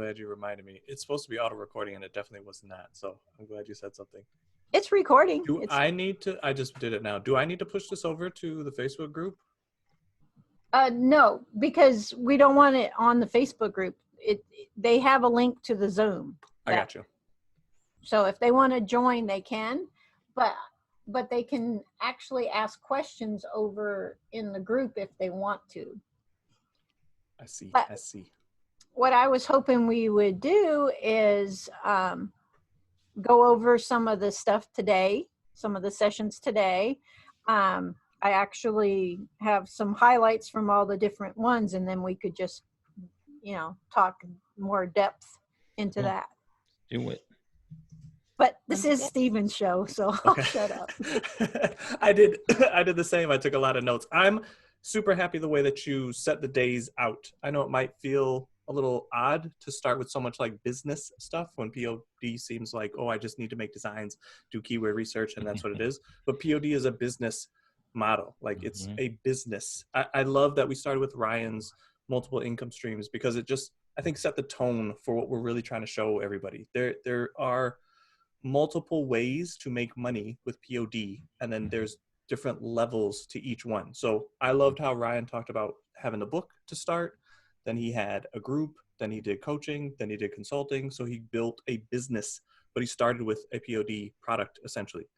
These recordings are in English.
glad you reminded me. It's supposed to be auto recording and it definitely was not. So I'm glad you said something. It's recording. I just did it now. Do I need to push this over to the Facebook group? No, because we don't want it on the Facebook group. They have a link to the Zoom. I got you. So if they want to join, they can, but they can actually ask questions over in the group if they want to. I see. What I was hoping we would do is go over some of the stuff today, some of the sessions today. I actually have some highlights from all the different ones, and then we could just, talk more depth into that. Do it. But this is Steven's show, so I'll shut up. I did the same. I took a lot of notes. I'm super happy the way that you set the days out. I know it might feel a little odd to start with so much like business stuff when POD seems like, oh, I just need to make designs, do keyword research, and that's what it is. But POD is a business model. Like it's a business. I love that we started with Ryan's multiple income streams because it just, I think, set the tone for what we're really trying to show everybody. There are multiple ways to make money with POD, and then there's different levels to each one. So I loved how Ryan talked about having a book to start, then he had a group, then he did coaching, then he did consulting. So he built a business, but he started with a POD product essentially.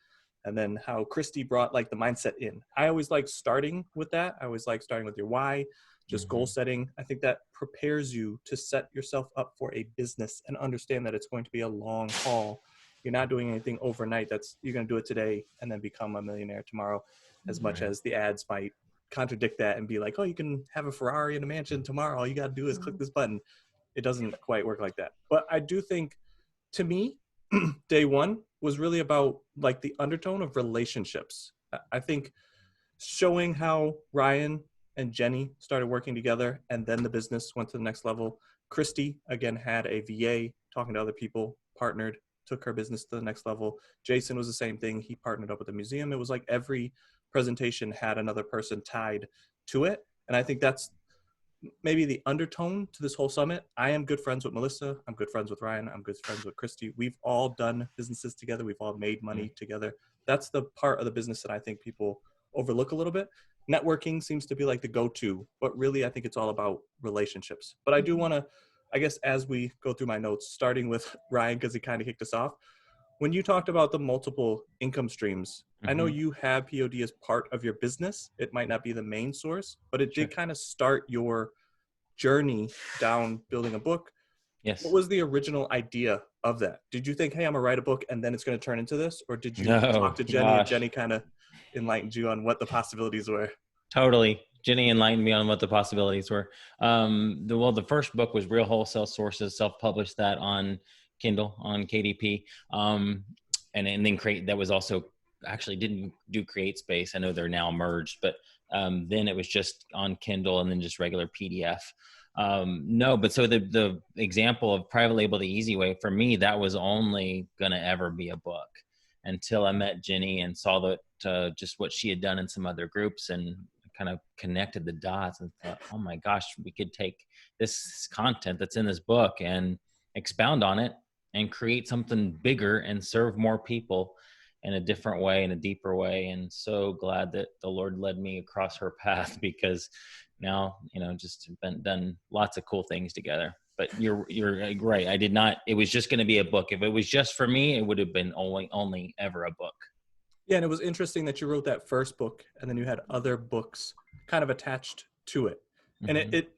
And then how Christy brought like the mindset in. I always like starting with that. I always like starting with your why, just goal setting. I think that prepares you to set yourself up for a business and understand that it's going to be a long haul. You're not doing anything overnight. You're going to do it today and then become a millionaire tomorrow, as much as the ads might contradict that and be like, oh, you can have a Ferrari and a mansion tomorrow. All you got to do is click this button. It doesn't quite work like that. But I do think, to me, day one was really about like the undertone of relationships. I think showing how Ryan and Jenny started working together and then the business went to the next level. Christy, again, had a VA talking to other people, partnered, took her business to the next level. Jason was the same thing. He partnered up with the museum. It was like every presentation had another person tied to it. And I think that's maybe the undertone to this whole summit. I am good friends with Melissa. I'm good friends with Ryan. I'm good friends with Christy. We've all done businesses together. We've all made money together. That's the part of the business that I think people overlook a little bit. Networking seems to be like the go-to, but really I think it's all about relationships. But I do want to, I guess, as we go through my notes, starting with Ryan, because he kind of kicked us off. When you talked about the multiple income streams, I know you have POD as part of your business. It might not be the main source, but it did kind of start your journey down building a book. Yes. What was the original idea of that? Did you think, hey, I'm going to write a book and then it's going to turn into this? Or did you talk to Jenny and Jenny kind of enlightened you on what the possibilities were? Totally. Jenny enlightened me on what the possibilities were. The first book was Real Wholesale Sources, self-published that on Kindle, on KDP. And then that was also actually didn't do CreateSpace. I know they're now merged, but then it was just on Kindle and then just regular PDF. But so the example of private label the easy way, for me, that was only going to ever be a book until I met Jenny and saw that just what she had done in some other groups and kind of connected the dots and thought, oh my gosh, we could take this content that's in this book and expound on it and create something bigger and serve more people in a different way, in a deeper way. And so glad that the Lord led me across her path, because now, just done lots of cool things together. But you're right. I did not, it was just going to be a book. If it was just for me, it would have been only ever a book. Yeah. And it was interesting that you wrote that first book and then you had other books kind of attached to it. And it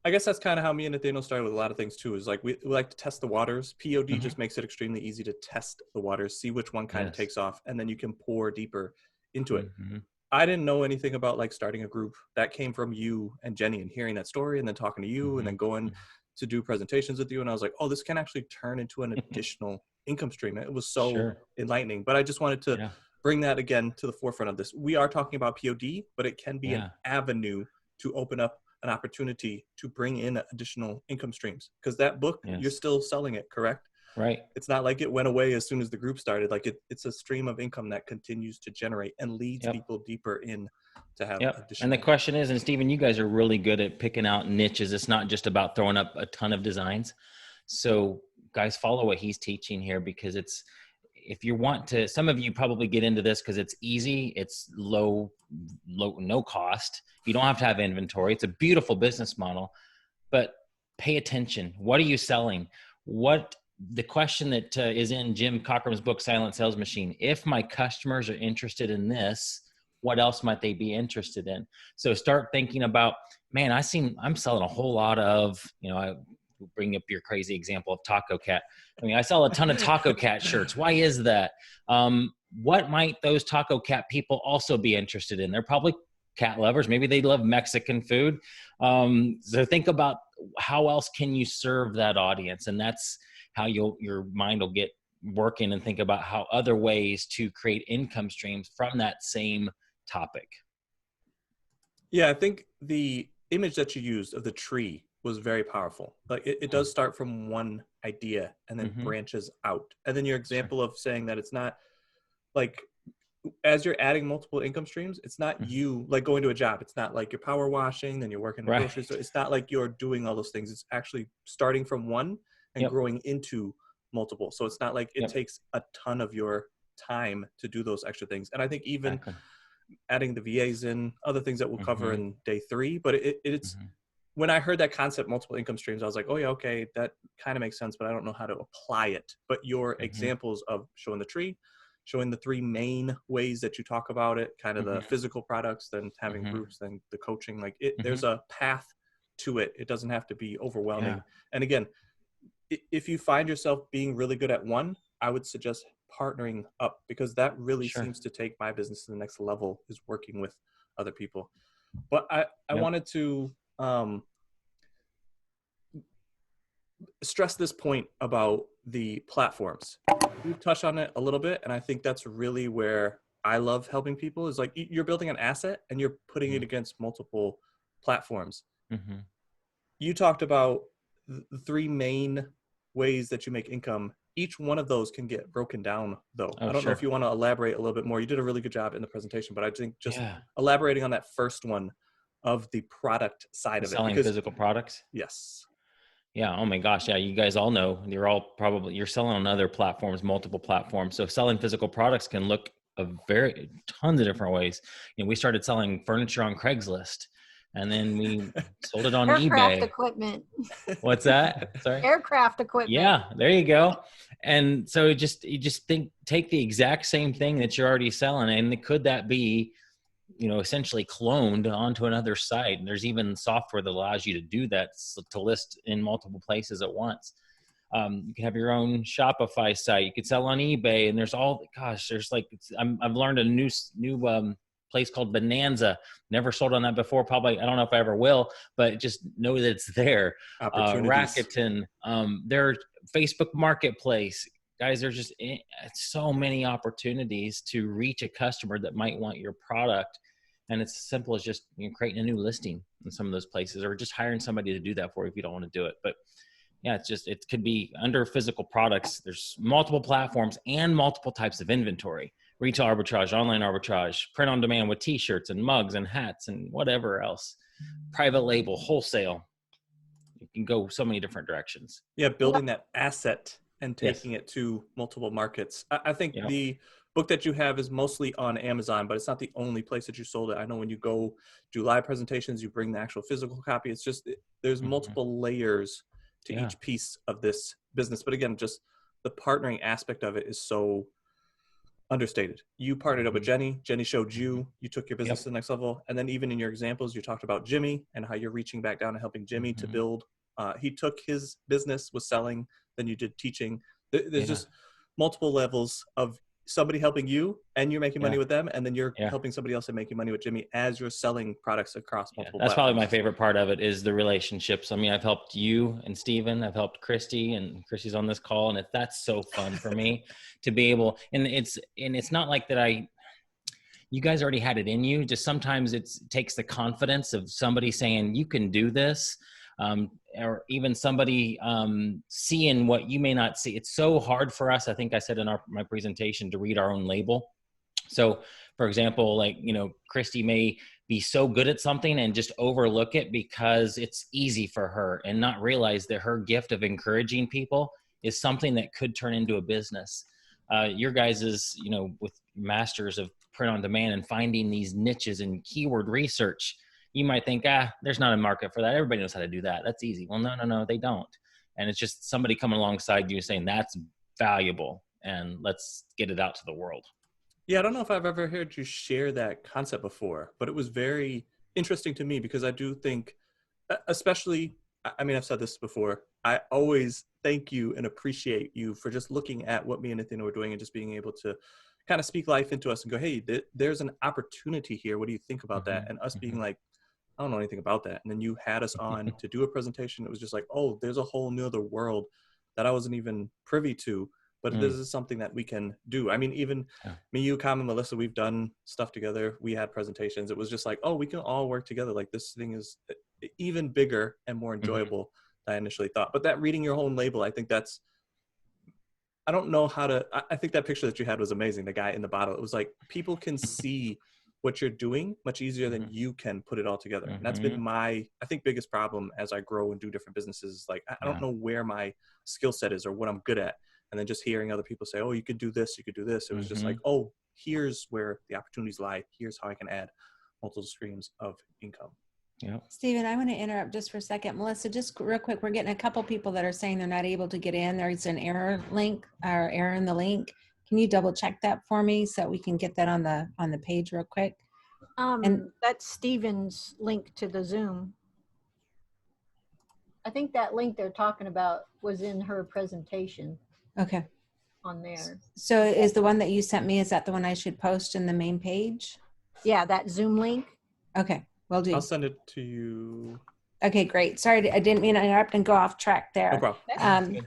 I guess that's kind of how me and Nathaniel started with a lot of things too, is like we like to test the waters. POD just makes it extremely easy to test the waters, see which one kind of takes off, and then you can pour deeper into it. I didn't know anything about like starting a group. That came from you and Jenny and hearing that story and then talking to you and then going to do presentations with you. And I was like, oh, this can actually turn into an additional income stream. It was so enlightening. But I just wanted to bring that again to the forefront of this. We are talking about POD, but it can be an avenue to open up an opportunity to bring in additional income streams, because that book, you're still selling it, correct? Right. It's not like it went away as soon as the group started. Like it's a stream of income that continues to generate and leads people deeper in to have additional. And the question is, and Stephen, you guys are really good at picking out niches. It's not just about throwing up a ton of designs. So guys, follow what he's teaching here, because it's, if you want to, some of you probably get into this because it's easy, it's low, no cost. You don't have to have inventory. It's a beautiful business model, but pay attention. What are you selling? What the question that is in Jim Cockrum's book, Silent Sales Machine, if my customers are interested in this, what else might they be interested in? So start thinking about, man, I'm selling a whole lot of, I bring up your crazy example of Taco Cat. I mean, I sell a ton of Taco Cat shirts. Why is that? What might those Taco Cat people also be interested in? They're probably cat lovers. Maybe they love Mexican food. So think about how else can you serve that audience? And that's how your mind will get working, and think about how other ways to create income streams from that same topic. Yeah, I think the image that you used of the tree was very powerful. Like it does start from one idea and then branches out. And then your example of saying that it's not like, as you're adding multiple income streams, it's not you like going to a job. It's not like you're power washing, then you're working in a grocery store. It's not like you're doing all those things. It's actually starting from one and growing into multiple. So it's not like it takes a ton of your time to do those extra things. And I think even adding the VAs in, other things that we'll cover in day 3, but it's when I heard that concept, multiple income streams, I was like, oh yeah, okay, that kind of makes sense, but I don't know how to apply it. But your examples of showing the tree, showing the 3 main ways that you talk about it, kind of the physical products, then having groups, then the coaching, like there's a path to it. It doesn't have to be overwhelming. Yeah. And again, if you find yourself being really good at one, I would suggest partnering up, because that really seems to take my business to the next level, is working with other people. But I wanted to stress this point about the platforms. We've touched on it a little bit, and I think that's really where I love helping people, is like you're building an asset and you're putting it against multiple platforms. You talked about the 3 main ways that you make income. Each one of those can get broken down, though. I don't know if you want to elaborate a little bit more. You did a really good job in the presentation, but I think just elaborating on that first one of the product side of it. Selling physical products? Yes. Yeah. Oh my gosh. Yeah. You guys all know you're selling on other platforms, multiple platforms. So selling physical products can look tons of different ways. We started selling furniture on Craigslist, and then we sold it on Aircraft eBay. Equipment. What's that? Sorry. Aircraft equipment. Yeah, there you go. And so you just take the exact same thing that you're already selling, and could that be, essentially cloned onto another site? And there's even software that allows you to do that, to list in multiple places at once. You can have your own Shopify site. You could sell on eBay, and there's I've learned a new place called Bonanza. Never sold on that before. Probably, I don't know if I ever will, but just know that it's there. Rakuten, their Facebook Marketplace. Guys, there's just so many opportunities to reach a customer that might want your product. And it's as simple as just creating a new listing in some of those places, or just hiring somebody to do that for you if you don't want to do it. But yeah, it could be under physical products. There's multiple platforms and multiple types of inventory. Retail arbitrage, online arbitrage, print on demand with t-shirts and mugs and hats and whatever else. Private label, wholesale. You can go so many different directions. Yeah, building that asset and taking it to multiple markets. I think the book that you have is mostly on Amazon, but it's not the only place that you sold it. I know when you go do live presentations, you bring the actual physical copy. It's just, there's multiple layers to each piece of this business. But again, just the partnering aspect of it is so understated. You partnered up with Jenny. Jenny showed you took your business to the next level. And then even in your examples, you talked about Jimmy and how you're reaching back down and helping Jimmy to build. He took his business, was selling, then you did teaching. There's just multiple levels of somebody helping you, and you're making money with them, and then you're helping somebody else and making money with Jimmy as you're selling products across multiple That's platforms. Probably my favorite part of it is the relationships. I mean, I've helped you and Steven, I've helped Christy, and Christy's on this call, and that's so fun for me to be able, and it's not like that you guys already had it in you. Just sometimes it takes the confidence of somebody saying, you can do this. Or even somebody seeing what you may not see. It's so hard for us, I think I said in my presentation, to read our own label. So for example, Christy may be so good at something and just overlook it because it's easy for her, and not realize that her gift of encouraging people is something that could turn into a business. Your guys is, with masters of print on demand and finding these niches and keyword research, you might think, there's not a market for that. Everybody knows how to do that. That's easy. Well, no, they don't. And it's just somebody coming alongside you saying that's valuable and let's get it out to the world. Yeah, I don't know if I've ever heard you share that concept before, but it was very interesting to me because I do think, especially, I mean, I've said this before, I always thank you and appreciate you for just looking at what me and Athena were doing and just being able to kind of speak life into us and go, hey, there's an opportunity here. What do you think about that? And us being like, I don't know anything about that. And then you had us on to do a presentation. It was just like, oh, there's a whole new other world that I wasn't even privy to. But this is something that we can do. I mean, even me, you, Com, and Melissa, we've done stuff together. We had presentations. It was just like, oh, we can all work together. Like, this thing is even bigger and more enjoyable than I initially thought. But that reading your own label, I think that's, I don't know how to, I think that picture that you had was amazing. The guy in the bottle, it was like, people can see what you're doing much easier than you can put it all together. And that's been my, I think, biggest problem as I grow and do different businesses. Like, I don't know where my skill set is or what I'm good at. And then just hearing other people say, oh, you could do this, you could do this. It was just like, oh, here's where the opportunities lie. Here's how I can add multiple streams of income. Yeah. Stephen, I want to interrupt just for a second. Melissa, just real quick, we're getting a couple people that are saying they're not able to get in. There's an error link or error in the link. Can you double check that for me so we can get that on the page real quick? And that's Stephen's link to the Zoom. I think that link they're talking about was in her presentation. Okay. On there. So is the one that you sent me, is that the one I should post in the main page? Yeah, that Zoom link. Okay, will do. I'll send it to you. Okay, great. Sorry, I didn't mean to interrupt and go off track there. No problem.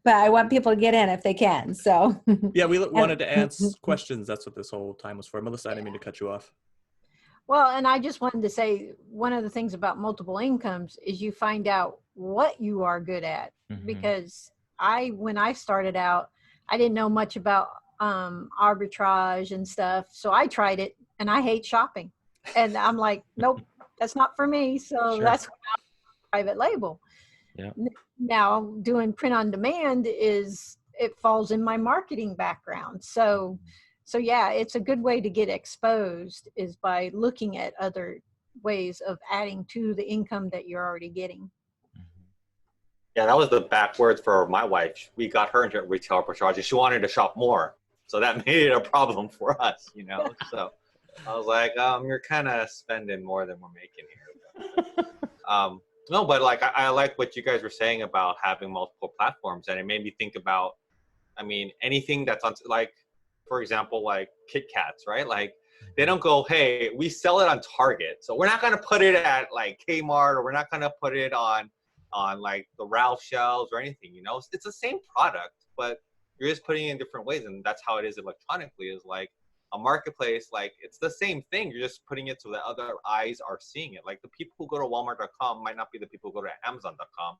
But I want people to get in if they can, so. Yeah, we wanted to ask questions. That's what this whole time was for. Melissa, I didn't mean to cut you off. Well, and I just wanted to say, one of the things about multiple incomes is you find out what you are good at. Because when I started out, I didn't know much about arbitrage and stuff. So I tried it and I hate shopping. And I'm like, nope, that's not for me. So that's when I private label. Yeah. Now doing print on demand it falls in my marketing background. So yeah, it's a good way to get exposed is by looking at other ways of adding to the income that you're already getting. Yeah, that was the backwards for my wife. We got her into retail arbitrage and she wanted to shop more. So that made it a problem for us, So I was like, you're kind of spending more than we're making here. No, but like, I like what you guys were saying about having multiple platforms. And it made me think about, anything that's on, like, for example, like Kit Kats, right? Like, they don't go, hey, we sell it on Target. So we're not going to put it at like Kmart, or we're not going to put it on like the Ralph shelves or anything, It's the same product, but you're just putting it in different ways. And that's how it is electronically, is like a marketplace. Like, it's the same thing. You're just putting it so that other eyes are seeing it. Like, the people who go to Walmart.com might not be the people who go to Amazon.com,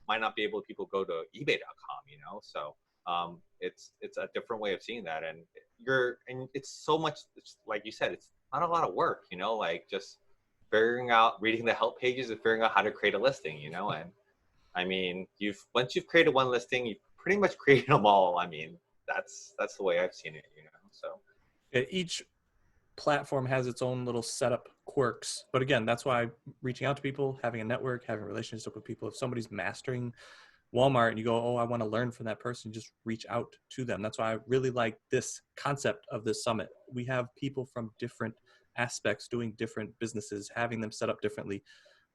might not be able to people who go to eBay.com, So it's a different way of seeing that. And it's so much, like you said, it's not a lot of work, like just figuring out, reading the help pages and figuring out how to create a listing, and once you've created one listing, you've pretty much created them all. That's the way I've seen it, so. Yeah, each platform has its own little setup quirks, but again, that's why reaching out to people, having a network, having a relationship with people, if somebody's mastering Walmart and you go, oh, I want to learn from that person, just reach out to them. That's why I really like this concept of this summit. We have people from different aspects doing different businesses, having them set up differently.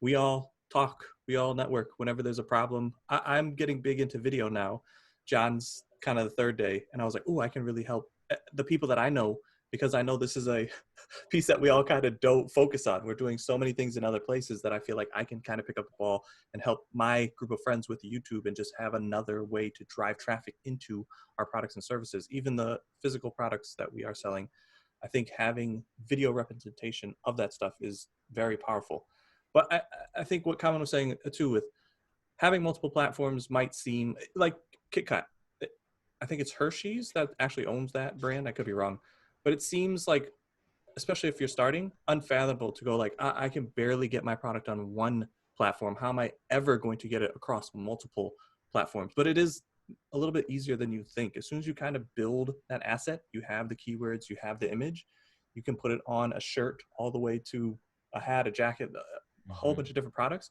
We all talk, we all network whenever there's a problem. I'm getting big into video now. John's kind of the third day, and I was like, oh, I can really help the people that I know, because I know this is a piece that we all kind of don't focus on. We're doing so many things in other places that I feel like I can kind of pick up the ball and help my group of friends with YouTube and just have another way to drive traffic into our products and services. Even the physical products that we are selling, I think having video representation of that stuff is very powerful. But I think what Colin was saying too, with having multiple platforms might seem like Kit Kat. I think it's Hershey's that actually owns that brand. I could be wrong. But it seems like especially if you're starting, unfathomable to go like, I can barely get my product on one platform. How am I ever going to get it across multiple platforms? But it is a little bit easier than you think. As soon as you kind of build that asset, you have the keywords, you have the image, you can put it on a shirt all the way to a hat, a jacket, a whole bunch of different products.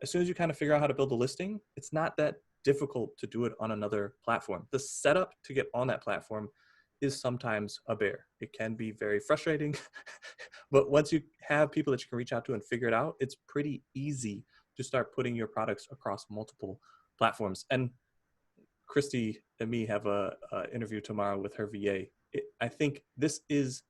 As soon as you kind of figure out how to build a listing, it's not that difficult to do it on another platform. The setup to get on that platform is sometimes a bear. It can be very frustrating, but once you have people that you can reach out to and figure it out, it's pretty easy to start putting your products across multiple platforms. And Christy and me have a interview tomorrow with her VA. I think this is,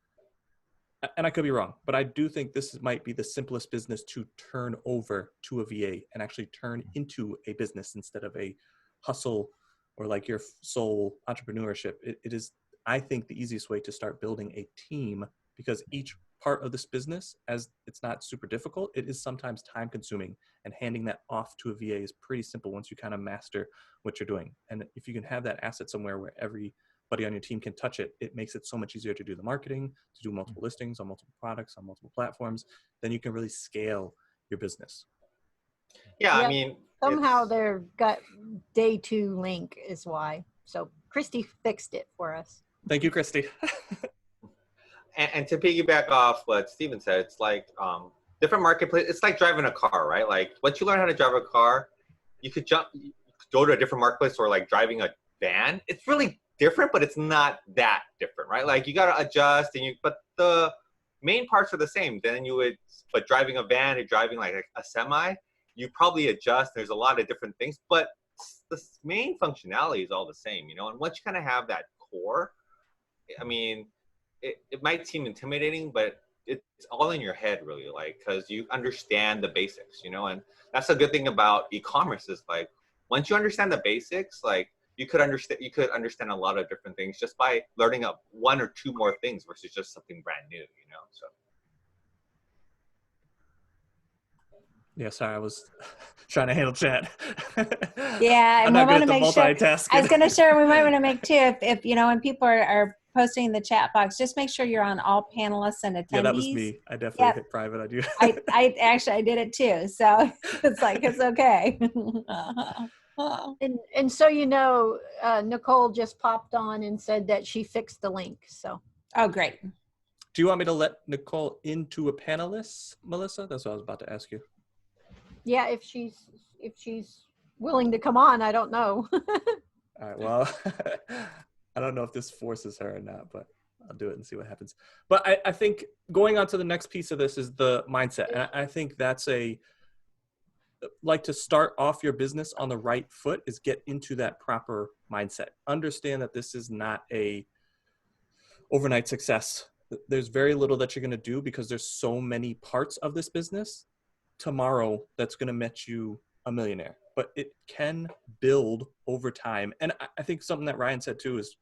and I could be wrong, but I do think this might be the simplest business to turn over to a VA and actually turn into a business instead of a hustle or like your sole entrepreneurship. It is, I think, the easiest way to start building a team, because each part of this business, as it's not super difficult, it is sometimes time consuming, and handing that off to a VA is pretty simple once you kind of master what you're doing. And if you can have that asset somewhere where everybody on your team can touch it, it makes it so much easier to do the marketing, to do multiple listings on multiple products, on multiple platforms. Then you can really scale your business. Yeah, Yep. I mean, Somehow their gut day 2 link is why. So Christy fixed it for us. Thank you, Christy. and to piggyback off what Steven said, it's like different marketplace. It's like driving a car, right? Like once you learn how to drive a car, you could go to a different marketplace, or like driving a van. It's really different, but it's not that different, right? Like you got to adjust, but the main parts are the same. But driving a van or driving like a semi, you probably adjust. There's a lot of different things, but the main functionality is all the same, And once you kind of have that core, I mean, it might seem intimidating, but it's all in your head really, like, because you understand the basics, and that's the good thing about e-commerce is like, once you understand the basics, like you could understand a lot of different things just by learning up one or two more things versus just something brand new, so. Yeah, sorry, I was trying to handle chat. Yeah, I'm and we not good want at to the make sure. multitasking. I was going to share. We might want to make too. If when people are posting in the chat box, just make sure you're on all panelists and attendees. Yeah, that was me. I definitely hit private on you. I actually I did it too. So it's like it's okay. And so Nicole just popped on and said that she fixed the link. So Oh, great. Do you want me to let Nicole into a panelist, Melissa? That's what I was about to ask you. yeah, if she's willing to come on, I don't know. All right. Well, I don't know if this forces her or not, but I'll do it and see what happens. But I think going on to the next piece of this is the mindset. And I think that's like to start off your business on the right foot is get into that proper mindset. Understand that this is not a overnight success. There's very little that you're going to do because there's so many parts of this business tomorrow that's going to make you a millionaire, but it can build over time. And I think something that Ryan said too is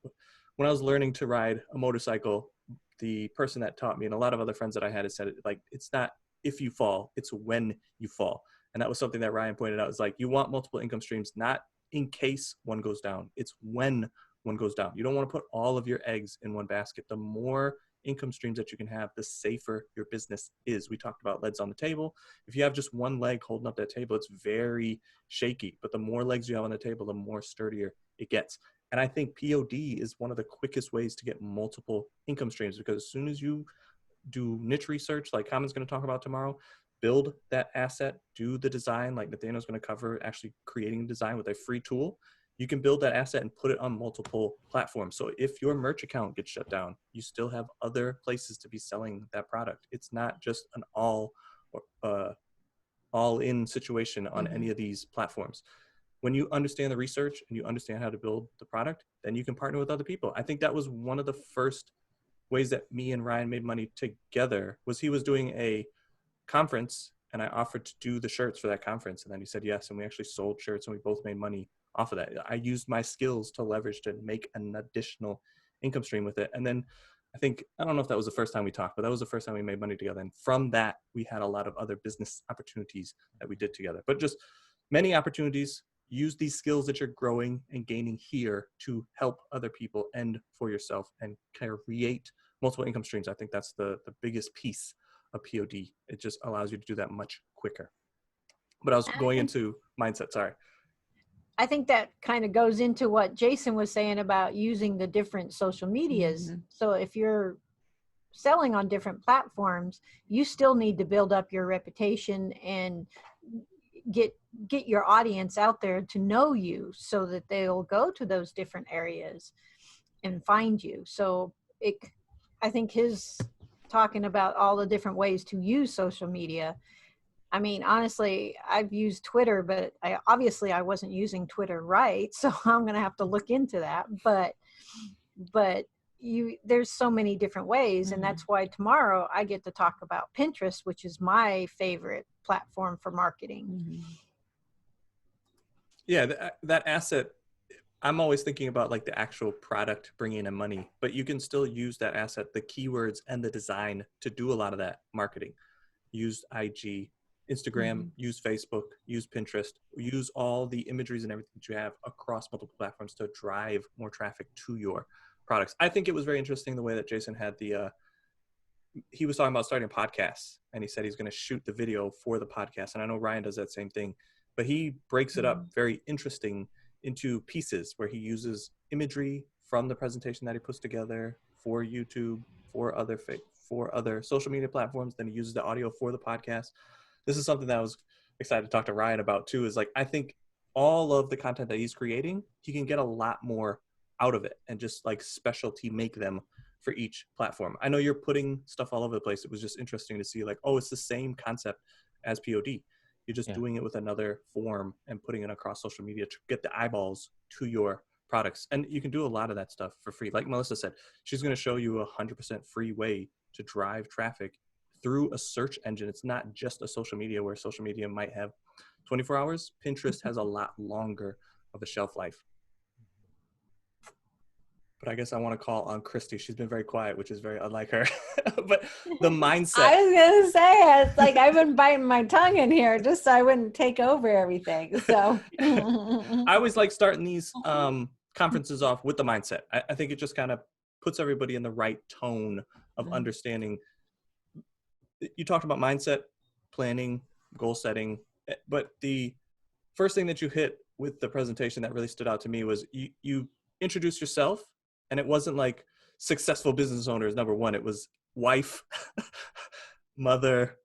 when I was learning to ride a motorcycle, the person that taught me and a lot of other friends that I had had said, like, it's not if you fall, it's when you fall. And that was something that Ryan pointed out, is like, you want multiple income streams, not in case one goes down. It's when one goes down. You don't want to put all of your eggs in one basket. The more income streams that you can have, the safer your business is. We talked about legs on the table. If you have just one leg holding up that table, it's very shaky. But the more legs you have on the table, the more sturdier it gets. And I think POD is one of the quickest ways to get multiple income streams, because as soon as you do niche research, like Common's going to talk about tomorrow, build that asset, do the design, like Nathaniel's going to cover, actually creating design with a free tool. You can build that asset and put it on multiple platforms. So if your merch account gets shut down, you still have other places to be selling that product. It's not just an all-in situation on any of these platforms. When you understand the research and you understand how to build the product, then you can partner with other people. I think that was one of the first ways that me and Ryan made money together. Was he was doing a conference and I offered to do the shirts for that conference, and then he said yes, and we actually sold shirts and we both made money off of that. I used my skills to leverage to make an additional income stream with it. And then I don't know if that was the first time we talked, but that was the first time we made money together. And from that, we had a lot of other business opportunities that we did together. But just many opportunities. Use these skills that you're growing and gaining here to help other people and for yourself, and create multiple income streams. I think that's the biggest piece of POD. It just allows you to do that much quicker. But I was going into mindset, sorry. I think that kind of goes into what Jason was saying about using the different social medias. Mm-hmm. So if you're selling on different platforms, you still need to build up your reputation and get your audience out there to know you, so that they'll go to those different areas and find you. So I think his talking about all the different ways to use social media. I mean, honestly, I've used Twitter, but I wasn't using Twitter right. So I'm going to have to look into that. But there's so many different ways. And that's why tomorrow I get to talk about Pinterest, which is my favorite platform for marketing. Mm-hmm. Yeah, that asset, I'm always thinking about like the actual product bringing in money, but you can still use that asset, the keywords and the design, to do a lot of that marketing. Use IG, Instagram, use Facebook, use Pinterest, use all the imageries and everything that you have across multiple platforms to drive more traffic to your products. I think it was very interesting the way that Jason had he was talking about starting podcasts, and he said he's going to shoot the video for the podcast. And I know Ryan does that same thing, but he breaks it up very interesting into pieces where he uses imagery from the presentation that he puts together for YouTube, for other social media platforms. Then he uses the audio for the podcast. This is something that I was excited to talk to Ryan about too, is like, I think all of the content that he's creating, he can get a lot more out of it and just like specialty make them for each platform. I know you're putting stuff all over the place. It was just interesting to see like, oh, it's the same concept as POD. You're just doing it with another form and putting it across social media to get the eyeballs to your products. And you can do a lot of that stuff for free. Like Melissa said, she's going to show you 100% free way to drive traffic through a search engine. It's not just a social media, where social media might have 24 hours. Pinterest has a lot longer of a shelf life. But I guess I want to call on Christy. She's been very quiet, which is very unlike her. But the mindset. I was going to say, it's like I've been biting my tongue in here just so I wouldn't take over everything. So I always like starting these conferences off with the mindset. I think it just kind of puts everybody in the right tone of understanding. You talked about mindset, planning, goal setting, but the first thing that you hit with the presentation that really stood out to me was you introduced yourself, and it wasn't like successful business owners, number one. It was wife, mother,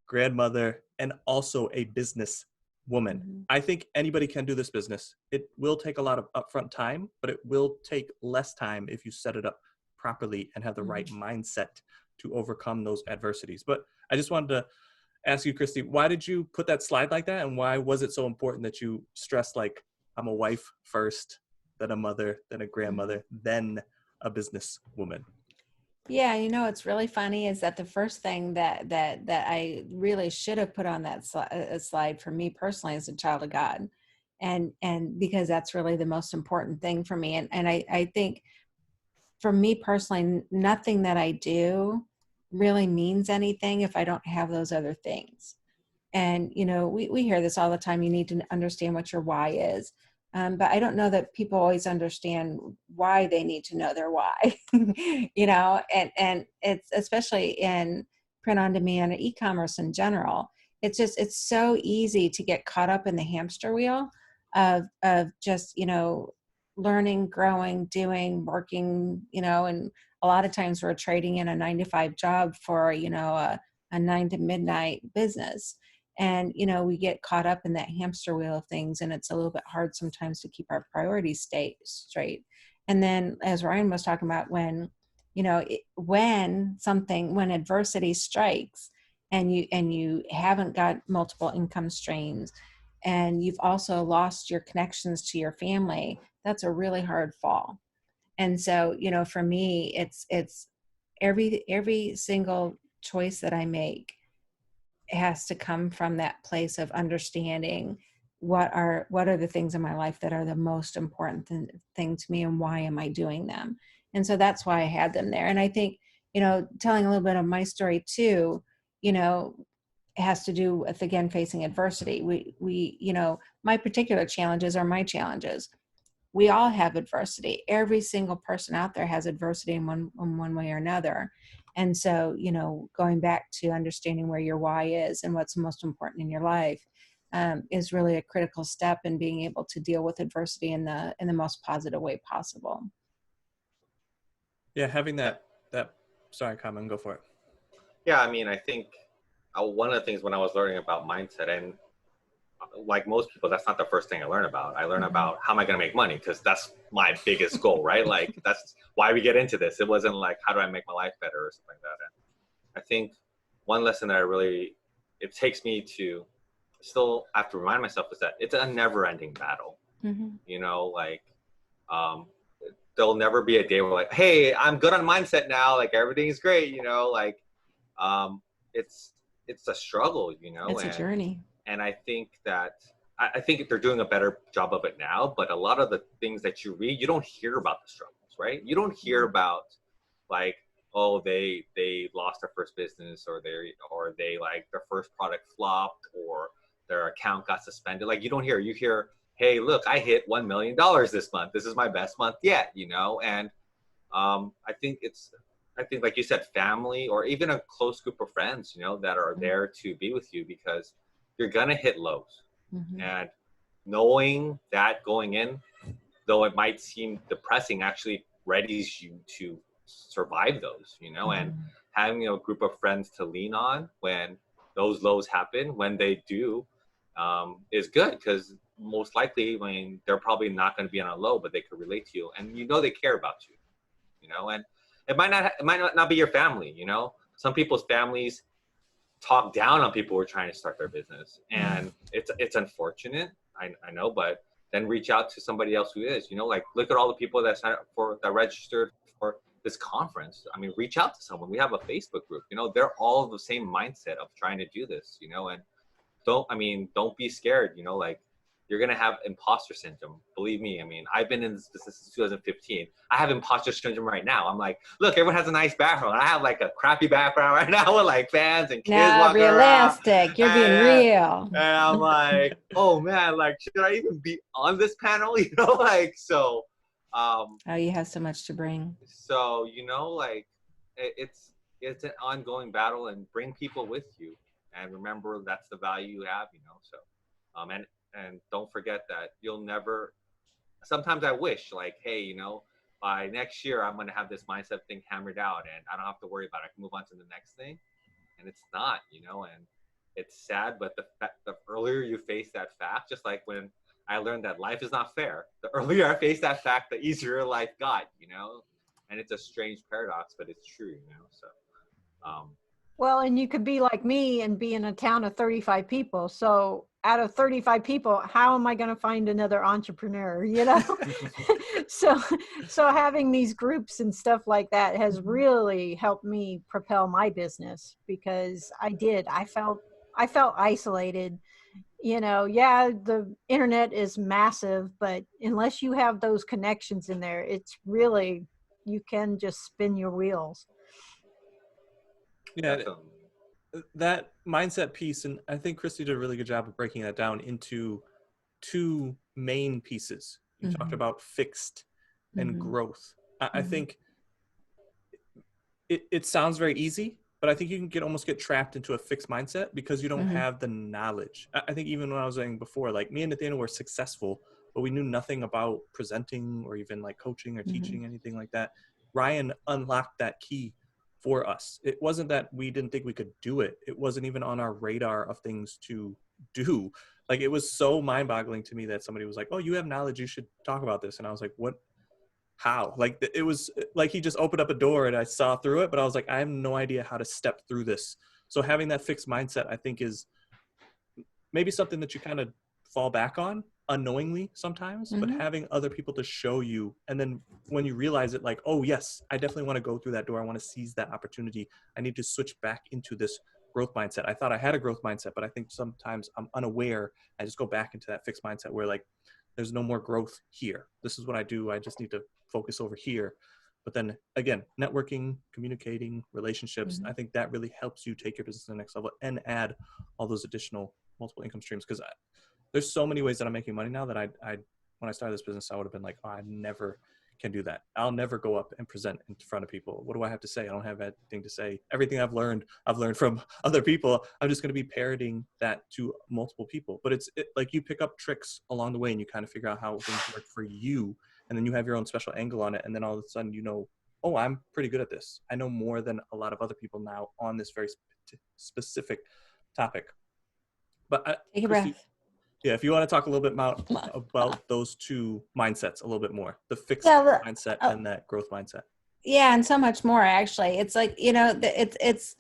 grandmother, and also a business woman. I think anybody can do this business. It will take a lot of upfront time, but it will take less time if you set it up properly and have the right mindset to overcome those adversities. But I just wanted to ask you, Christy, why did you put that slide like that? And why was it so important that you stressed like, I'm a wife first, then a mother, then a grandmother, then a business woman? Yeah, you know, what's really funny is that the first thing that I really should have put on that slide for me personally as a child of God, and because that's really the most important thing for me. And I think for me personally, nothing that I do really means anything if I don't have those other things. And, you know, we hear this all the time. You need to understand what your why is. But I don't know that people always understand why they need to know their why, you know, and it's especially in print on demand and e-commerce in general. It's so easy to get caught up in the hamster wheel of just, you know, learning, growing, doing, working, you know, and a lot of times we're trading in a 9-to-5 job for, you know, a 9 to midnight business. And, you know, we get caught up in that hamster wheel of things, and it's a little bit hard sometimes to keep our priorities straight. And then as Ryan was talking about, when, you know, when adversity strikes and you haven't got multiple income streams and you've also lost your connections to your family, that's a really hard fall. And so, you know, for me, it's every single choice that I make has to come from that place of understanding what are the things in my life that are the most important thing to me, and why am I doing them. And so that's why I had them there. And I think, you know, telling a little bit of my story too, you know, has to do with, again, facing adversity. We you know, my particular challenges are my challenges. we all have adversity. Every single person out there has adversity in one way or another. And so, you know, going back to understanding where your why is and what's most important in your life is really a critical step in being able to deal with adversity in the most positive way possible. Yeah, having that sorry, Carmen, go for it. Yeah, I mean, I think one of the things when I was learning about mindset, and like most people, that's not the first thing I learn about. I learn about how am I going to make money, because that's my biggest goal, right? Like that's why we get into this. It wasn't like how do I make my life better or something like that. And I think one lesson that it takes me to still have to remind myself is that it's a never-ending battle. You know, like there'll never be a day where like, hey, I'm good on mindset now, like everything's great, you know, like it's a struggle, you know. It's a journey. And I think that I think they're doing a better job of it now, but a lot of the things that you read, you don't hear about the struggles, right? You don't hear about like, oh, they lost their first business, or they like their first product flopped, or their account got suspended. Like you hear, hey, look, I hit $1 million this month. This is my best month yet, you know. And I think like you said, family or even a close group of friends, you know, that are there to be with you, because you're gonna hit lows. And knowing that going in, though it might seem depressing, actually readies you to survive those, you know. And having a group of friends to lean on when those lows happen, when they do, is good, because most likely, I mean, they're probably not going to be on a low, but they could relate to you, and you know they care about you, you know. And it might not be your family, you know. Some people's families talk down on people who are trying to start their business, and it's unfortunate, I know, but then reach out to somebody else who is, you know, like look at all the people that signed up that registered for this conference. I mean, reach out to someone. We have a Facebook group, you know, they're all the same mindset of trying to do this, you know. And don't be scared, you know, like you're going to have imposter syndrome. Believe me. I mean, I've been in this business since 2015. I have imposter syndrome right now. I'm like, look, everyone has a nice background. I have like a crappy background right now with like fans and kids walking realistic. around. You're being real. And I'm like, oh man, like, should I even be on this panel? You know, like, so. Oh, you have so much to bring. So, you know, like it's an ongoing battle, and bring people with you. And remember, that's the value you have, you know. So, and don't forget that you'll never. Sometimes I wish, like, hey, you know, by next year I'm gonna have this mindset thing hammered out, and I don't have to worry about it. I can move on to the next thing, and it's not, you know. And it's sad, but the earlier you face that fact, just like when I learned that life is not fair, the earlier I faced that fact, the easier life got, you know. And it's a strange paradox, but it's true, you know. So. Well, and you could be like me and be in a town of 35 people. So out of 35 people, how am I going to find another entrepreneur, you know? so having these groups and stuff like that has really helped me propel my business, because I felt isolated, you know. Yeah, the internet is massive, but unless you have those connections in there, it's really, you can just spin your wheels. Yeah, that mindset piece, and I think Christy did a really good job of breaking that down into two main pieces. You talked about fixed and growth. I think it sounds very easy, but I think you can almost get trapped into a fixed mindset because you don't have the knowledge. I think even when I was saying before, like me and Nathaniel were successful, but we knew nothing about presenting or even like coaching or teaching, anything like that. Ryan unlocked that key for us. It wasn't that we didn't think we could do it. It wasn't even on our radar of things to do. Like, it was so mind-boggling to me that somebody was like, oh, you have knowledge, you should talk about this. And I was like, what? How? Like, it was like he just opened up a door and I saw through it, but I was like, I have no idea how to step through this. So having that fixed mindset, I think, is maybe something that you kind of fall back on unknowingly sometimes, but having other people to show you, and then when you realize it, like, oh yes, I definitely want to go through that door, I want to seize that opportunity, I need to switch back into this growth mindset. I thought I had a growth mindset, but I think sometimes I'm unaware. I just go back into that fixed mindset where, like, there's no more growth here, this is what I do, I just need to focus over here. But then again, networking, communicating, relationships, I think that really helps you take your business to the next level and add all those additional multiple income streams. Because there's so many ways that I'm making money now that I when I started this business, I would have been like, oh, I never can do that. I'll never go up and present in front of people. What do I have to say? I don't have anything to say. Everything I've learned from other people. I'm just going to be parroting that to multiple people. But it's like you pick up tricks along the way and you kind of figure out how things work for you. And then you have your own special angle on it. And then all of a sudden, oh, I'm pretty good at this. I know more than a lot of other people now on this very specific topic. But Take a Christy, breath. yeah, if you want to talk a little bit about those two mindsets a little bit more, the fixed Yeah, mindset oh, and that growth mindset. yeah, and so much more actually. It's like, it's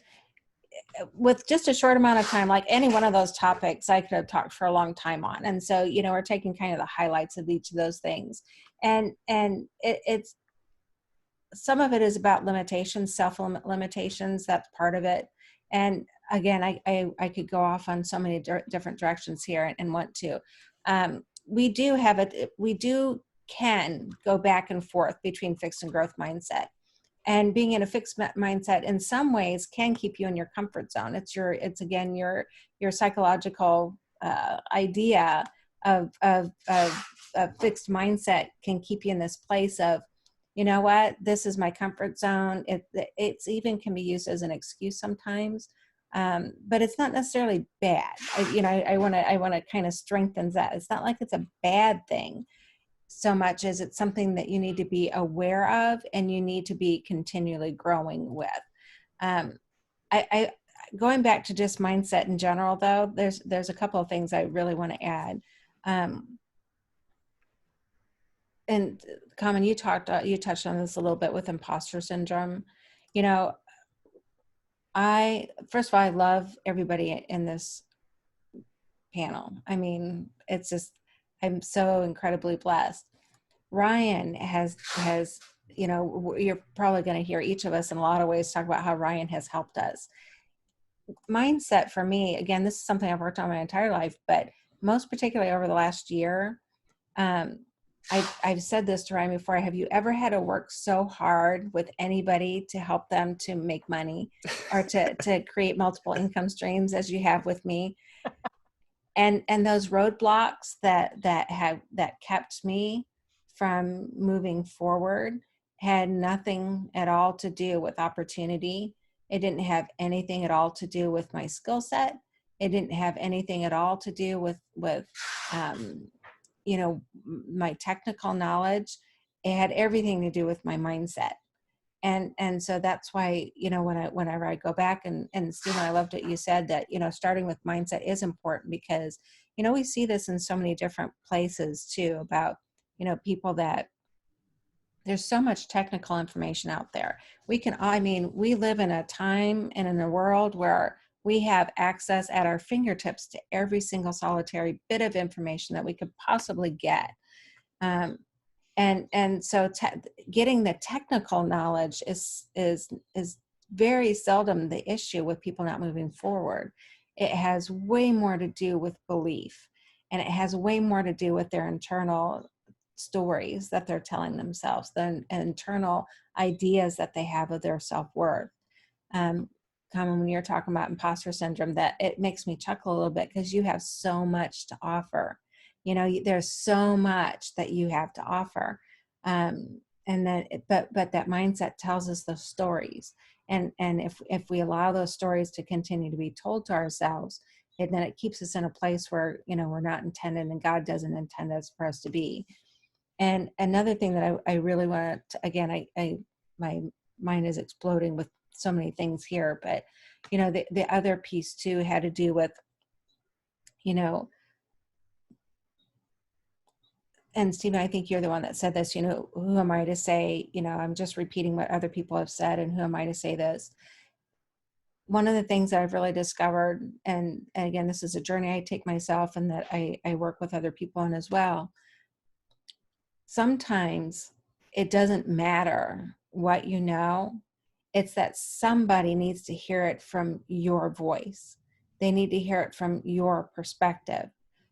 with just a short amount of time, like any one of those topics I could have talked for a long time on. And so, we're taking kind of the highlights of each of those things. And it's some of it is about limitations, limitations. That's part of it. And again, I could go off on so many different directions here and want to. We can go back and forth between fixed and growth mindset. And being in a fixed mindset in some ways can keep you in your comfort zone. It's again your psychological idea of fixed mindset can keep you in this place of, you know what, this is my comfort zone. It's even can be used as an excuse sometimes, but it's not necessarily bad. I want to kind of strengthen that. It's not like it's a bad thing so much as it's something that you need to be aware of and you need to be continually growing with. I going back to just mindset in general, though, there's a couple of things I really want to add. And Common, you touched on this a little bit with imposter syndrome. First of all, I love everybody in this panel. I mean, it's just, I'm so incredibly blessed. Ryan has, you're probably going to hear each of us in a lot of ways talk about how Ryan has helped us. Mindset for me, again, this is something I've worked on my entire life, but most particularly over the last year, I've said this to Ryan before. Have you ever had to work so hard with anybody to help them to make money or to create multiple income streams as you have with me? And those roadblocks that kept me from moving forward had nothing at all to do with opportunity. It didn't have anything at all to do with my skill set. It didn't have anything at all to do with my technical knowledge. It had everything to do with my mindset. And so that's why, whenever I go back and Stephen, I loved what you said that, starting with mindset is important because, we see this in so many different places too about, people that there's so much technical information out there. We live in a time and in a world where we have access at our fingertips to every single solitary bit of information that we could possibly get. And so getting the technical knowledge is very seldom the issue with people not moving forward. It has way more to do with belief, and it has way more to do with their internal stories that they're telling themselves, the internal ideas that they have of their self-worth. Common, when you're talking about imposter syndrome, that it makes me chuckle a little bit because you have so much to offer. There's so much that you have to offer. And then, but that mindset tells us those stories. And if we allow those stories to continue to be told to ourselves, then it keeps us in a place where, we're not intended and God doesn't intend us for us to be. And another thing that I really want to, again, my mind is exploding with so many things here, but, the other piece too had to do with, and Stephen, I think you're the one that said this, who am I to say, I'm just repeating what other people have said, and who am I to say this? One of the things that I've really discovered, and again, this is a journey I take myself and that I work with other people on as well. Sometimes it doesn't matter what you know, it's that somebody needs to hear it from your voice. They need to hear it from your perspective.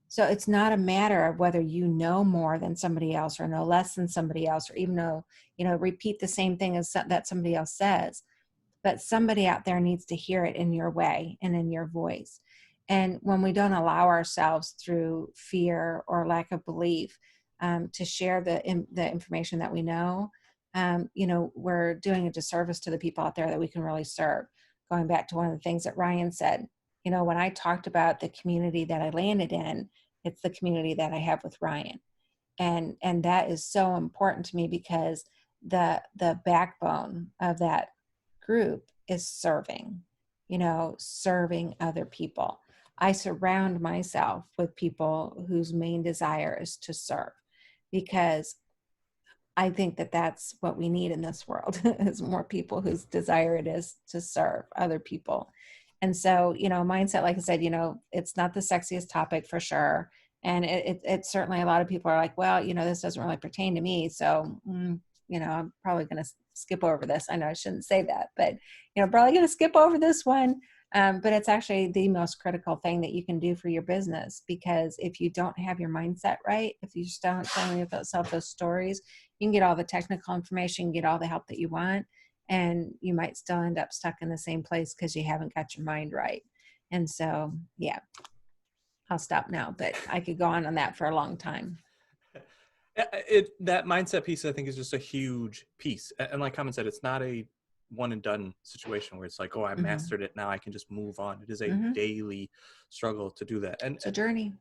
So it's not a matter of whether you know more than somebody else or know less than somebody else, or even know, repeat the same thing as that somebody else says. But somebody out there needs to hear it in your way and in your voice. And when we don't allow ourselves through fear or lack of belief to share the information that we know, we're doing a disservice to the people out there that we can really serve. Going back to one of the things that Ryan said, when I talked about the community that I landed in, it's the community that I have with Ryan. And that is so important to me because the backbone of that group is serving other people. I surround myself with people whose main desire is to serve, because I think that that's what we need in this world is more people whose desire it is to serve other people. And so, mindset, like I said, it's not the sexiest topic for sure. And it's certainly, a lot of people are like, well, this doesn't really pertain to me. So, I'm probably going to skip over this. I know I shouldn't say that, but, probably going to skip over this one. But it's actually the most critical thing that you can do for your business, because if you don't have your mindset right, if you just don't tell yourself those stories, you can get all the technical information, get all the help that you want, and you might still end up stuck in the same place because you haven't got your mind right. And so, yeah, I'll stop now, but I could go on that for a long time. That mindset piece, I think, is just a huge piece. And like Carmen said, it's not a one and done situation where it's like, oh, I mastered it, now I can just move on. It is a daily struggle to do that. And it's a journey.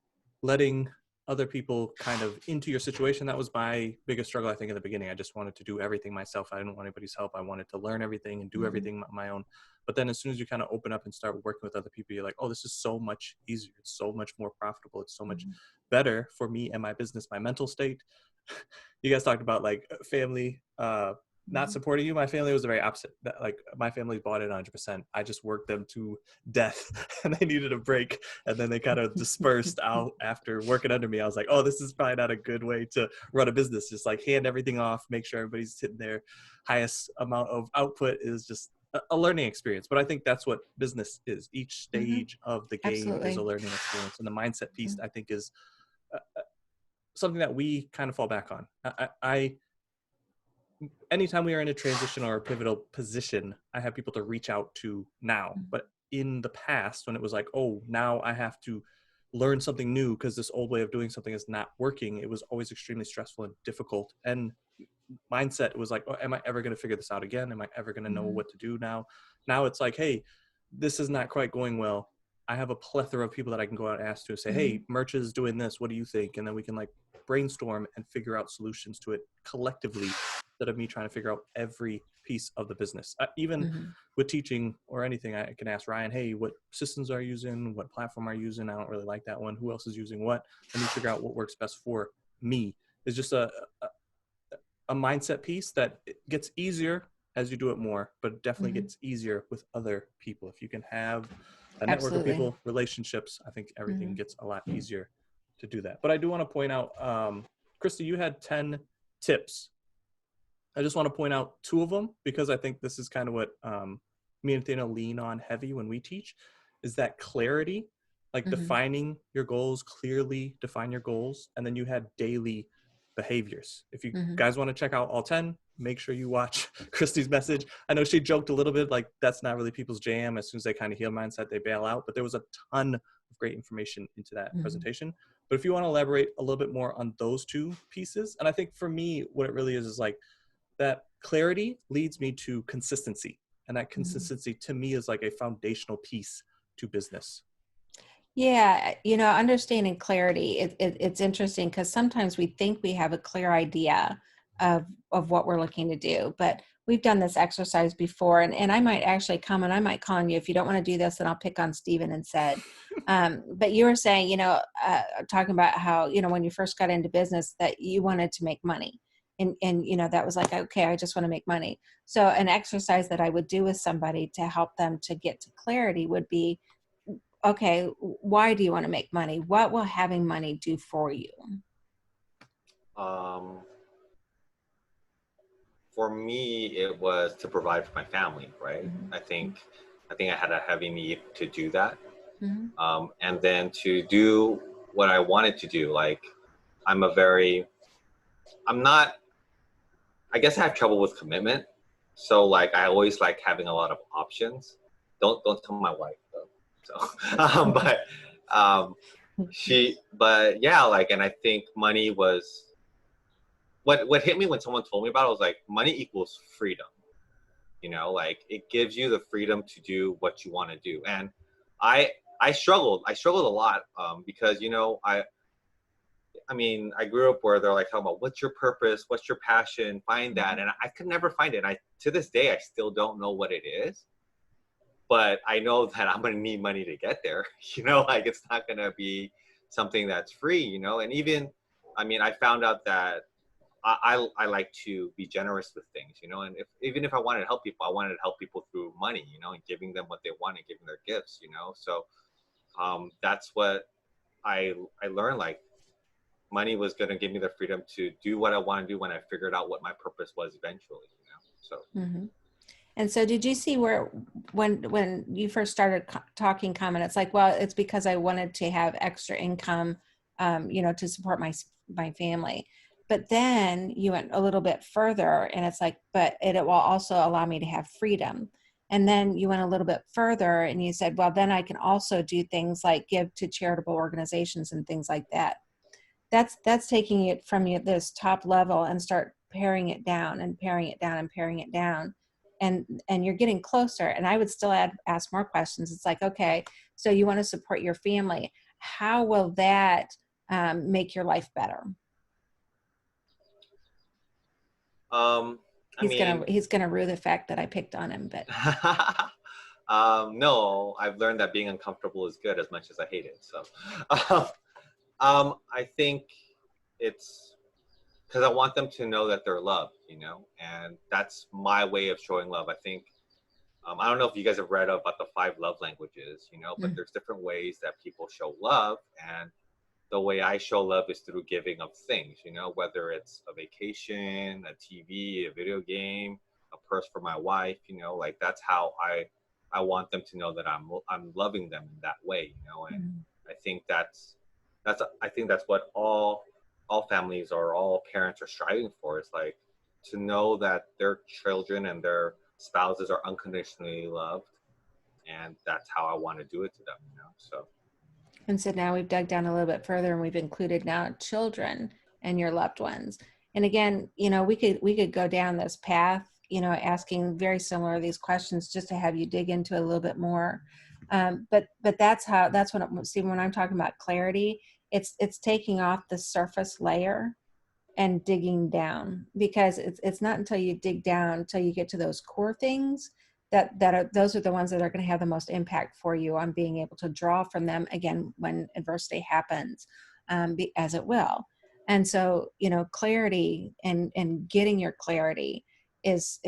Letting other people kind of into your situation, that was my biggest struggle, I think, in the beginning. I just wanted to do everything myself. I didn't want anybody's help. I wanted to learn everything and do everything on my own. But then as soon as you kind of open up and start working with other people, you're like, oh, this is so much easier. It's so much more profitable. It's so much better for me and my business, my mental state. You guys talked about like family not supporting you. My family was the very opposite. Like, my family bought it 100%. I just worked them to death and they needed a break. And then they kind of dispersed out after working under me. I was like, oh, this is probably not a good way to run a business. Just like hand everything off, make sure everybody's hitting their highest amount of output. Is just a learning experience. But I think that's what business is. Each stage of the game is a learning experience. And the mindset piece, I think, is something that we kind of fall back on. Anytime we are in a transition or a pivotal position, I have people to reach out to now. But in the past, when it was like, oh, now I have to learn something new because this old way of doing something is not working, it was always extremely stressful and difficult. And mindset was like, oh, am I ever going to figure this out again? Am I ever going to know what to do now? Now it's like, hey, this is not quite going well. I have a plethora of people that I can go out and ask to say, hey, merch is doing this. What do you think? And then we can like brainstorm and figure out solutions to it collectively, instead of me trying to figure out every piece of the business. Even with teaching or anything, I can ask Ryan, hey, what systems are you using? What platform are you using? I don't really like that one. Who else is using what? Let me figure out what works best for me. It's just a mindset piece that gets easier as you do it more, but it definitely gets easier with other people. If you can have a network of people, relationships, I think everything gets a lot easier to do that. But I do want to point out, Krista, you had 10 tips. I just want to point out 2 of them, because I think this is kind of what me and Athena lean on heavy when we teach, is that clarity, like defining your goals, clearly define your goals. And then you had daily behaviors. If you guys want to check out all 10, make sure you watch Christy's message. I know she joked a little bit, like that's not really people's jam. As soon as they kind of heal mindset, they bail out. But there was a ton of great information into that presentation. But if you want to elaborate a little bit more on those 2 pieces, and I think for me, what it really is like that clarity leads me to consistency. And that consistency to me is like a foundational piece to business. Yeah, understanding clarity, it's interesting because sometimes we think we have a clear idea of what we're looking to do, but we've done this exercise before, and I might actually come and I might call on you. If you don't want to do this, then I'll pick on Stephen instead. But you were saying, talking about how, when you first got into business that you wanted to make money. And that was like, okay, I just want to make money. So an exercise that I would do with somebody to help them to get to clarity would be, okay, why do you want to make money? What will having money do for you? For me, it was to provide for my family, right? I think I had a heavy need to do that. And then to do what I wanted to do. Like, I guess I have trouble with commitment. So like, I always like having a lot of options. Don't tell my wife though. So, but yeah, like, and I think money was what hit me when someone told me about it was like money equals freedom. You know, like it gives you the freedom to do what you want to do. And I I struggled a lot, because you know I mean, I grew up where they're like talking about what's your purpose, what's your passion, find that, and I could never find it. And I to this day I still don't know what it is, but I know that I'm gonna need money to get there. You know, like it's not gonna be something that's free. You know, and even I mean, I found out that I like to be generous with things, you know, and if even if I wanted to help people, I wanted to help people through money, you know, and giving them what they want and giving their gifts, you know. So that's what I learned. Like money was going to give me the freedom to do what I want to do when I figured out what my purpose was eventually, you know. So Mhm. And so did you see where when you first started talking common, it's like, well, it's because I wanted to have extra income, you know, to support my family. But then you went a little bit further and it's like, but it will also allow me to have freedom. And then you went a little bit further and you said, well, then I can also do things like give to charitable organizations and things like that. That's taking it from you this top level and start paring it down and paring it down and paring it down, and you're getting closer. And I would still ask more questions. It's like, okay, so you want to support your family, how will that make your life better? I mean, He's gonna rue the fact that I picked on him, but no, I've learned that being uncomfortable is good as much as I hate it. So I think it's because I want them to know that they're loved, you know, and that's my way of showing love. I think I don't know if you guys have read about the 5 love languages, you know, but Mm. there's different ways that people show love, and the way I show love is through giving of things, you know, whether it's a vacation, a TV, a video game, a purse for my wife, you know, like that's how I want them to know that I'm loving them in that way, you know, and Mm. I think that's I think that's what all families or all parents are striving for, is like to know that their children and their spouses are unconditionally loved, and that's how I want to do it to them, you know. So And so now we've dug down a little bit further and we've included now children and your loved ones. And again, you know, we could go down this path, you know, asking very similar these questions just to have you dig into a little bit more. But that's see, when I'm talking about clarity, it's taking off the surface layer and digging down, because it's not until you dig down until you get to those core things that are those are the ones that are going to have the most impact for you on being able to draw from them again when adversity happens, as it will. And so, you know, clarity and getting your clarity is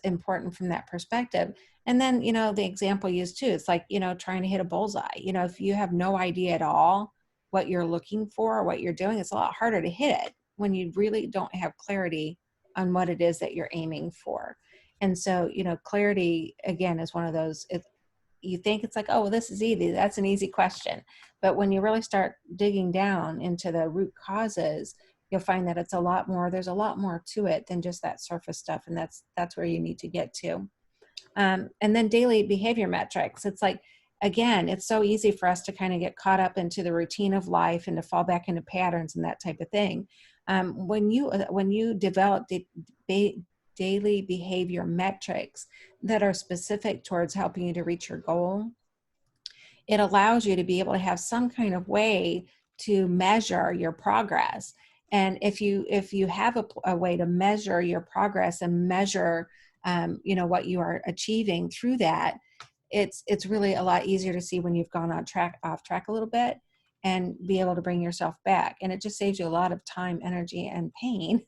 important from that perspective. And then, you know, the example used too, it's like, you know, trying to hit a bullseye. You know, if you have no idea at all what you're looking for or what you're doing, it's a lot harder to hit it when you really don't have clarity on what it is that you're aiming for. And so, you know, clarity again is one of those, you think it's like, oh, well, this is easy. That's an easy question. But when you really start digging down into the root causes, you'll find that it's a lot more, there's a lot more to it than just that surface stuff. And that's where you need to get to. And then daily behavior metrics. It's like, again, it's so easy for us to kind of get caught up into the routine of life and to fall back into patterns and that type of thing. When you develop daily behavior metrics that are specific towards helping you to reach your goal, it allows you to be able to have some kind of way to measure your progress. And if you have a way to measure your progress and measure you know, what you are achieving through that, it's really a lot easier to see when you've gone off track a little bit and be able to bring yourself back. And it just saves you a lot of time, energy, and pain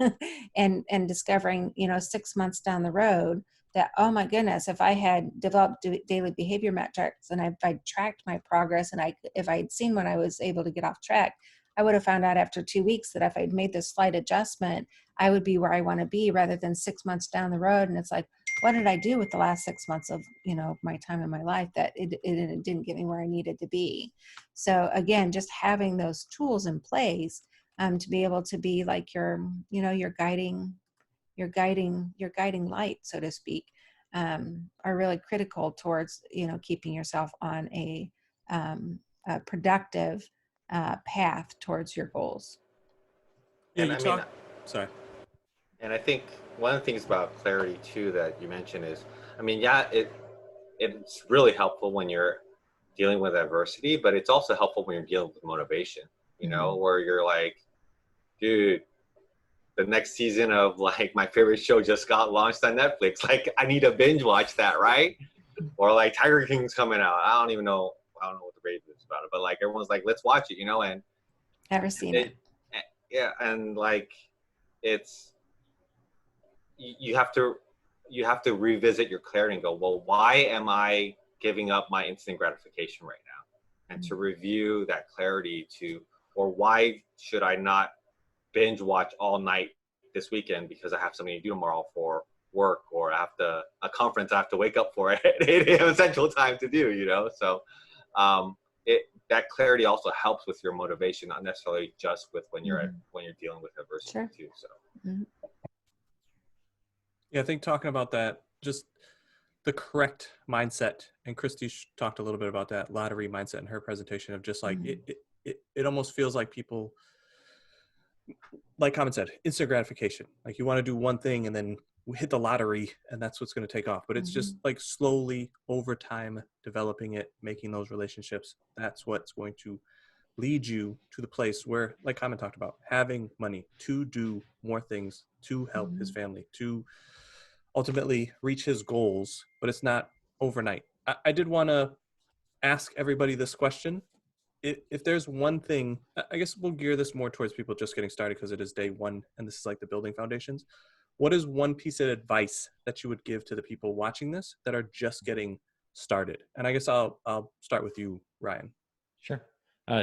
and discovering, you know, 6 months down the road that, oh my goodness, if I had developed daily behavior metrics and if I'd tracked my progress and if I'd seen when I was able to get off track, I would have found out after 2 weeks that if I'd made this slight adjustment, I would be where I want to be rather than 6 months down the road. And it's like, what did I do with the last 6 months of, you know, my time in my life that it didn't get me where I needed to be? So again, just having those tools in place to be able to be like your, you know, your guiding light, so to speak, are really critical towards, you know, keeping yourself on a productive path towards your goals. Yeah, and you I mean talk. Sorry. And I think one of the things about clarity too that you mentioned is, I mean, yeah, it's really helpful when you're dealing with adversity, but it's also helpful when you're dealing with motivation, you know, where you're like, dude, the next season of like my favorite show just got launched on Netflix. Like I need to binge watch that, right? Or like Tiger King's coming out. I don't know what the rate is about it, but like everyone's like, let's watch it, you know, and Never seen it. yeah, and like it's you have to revisit your clarity and go, well, why am I giving up my instant gratification right now? And to review that clarity or why should I not binge watch all night this weekend because I have something to do tomorrow for work, or I have a conference I have to wake up for at 8 a.m. Central Time to do, you know? So that clarity also helps with your motivation, not necessarily just with when you're dealing with adversity too. So yeah, I think talking about that, just the correct mindset, and Christy talked a little bit about that lottery mindset in her presentation of just like it almost feels like people, like Common said, instant gratification. Like you want to do one thing and then hit the lottery and that's what's going to take off. But it's just like slowly over time developing it, making those relationships. That's what's going to lead you to the place where, like Common talked about, having money to do more things, to help his family, to ultimately reach his goals. But it's not overnight. I did want to ask everybody this question. If there's one thing, I guess we'll gear this more towards people just getting started because it is day one and this is like the building foundations. What is one piece of advice that you would give to the people watching this that are just getting started? And I guess I'll start with you, Ryan. Sure.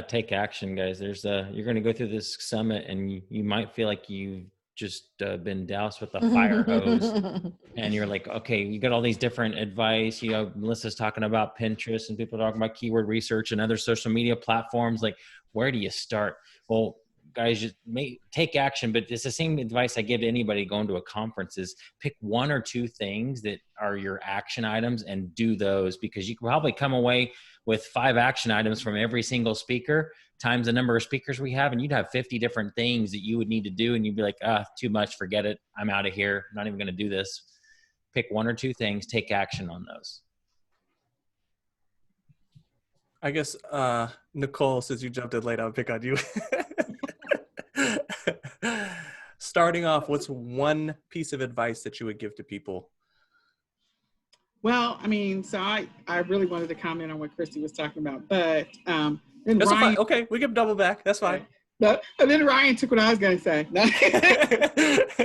Take action, guys. You're going to go through this summit and you might feel like you've just been doused with a fire hose and you're like, okay, you got all these different advice. You know, Melissa's talking about Pinterest and people talking about keyword research and other social media platforms. Like, where do you start? Well, guys, just take action, but it's the same advice I give to anybody going to a conference is pick one or two things that are your action items and do those, because you can probably come away with 5 action items from every single speaker times the number of speakers we have. And you'd have 50 different things that you would need to do. And you'd be like, too much, forget it. I'm out of here. I'm not even going to do this. Pick one or two things, take action on those. I guess, Nicole, since you jumped in late, I'll pick on you. Starting off, what's one piece of advice that you would give to people? Well, I mean, so I really wanted to comment on what Christy was talking about, but then Ryan, okay, we can double back. That's fine. But then Ryan took what I was going to say,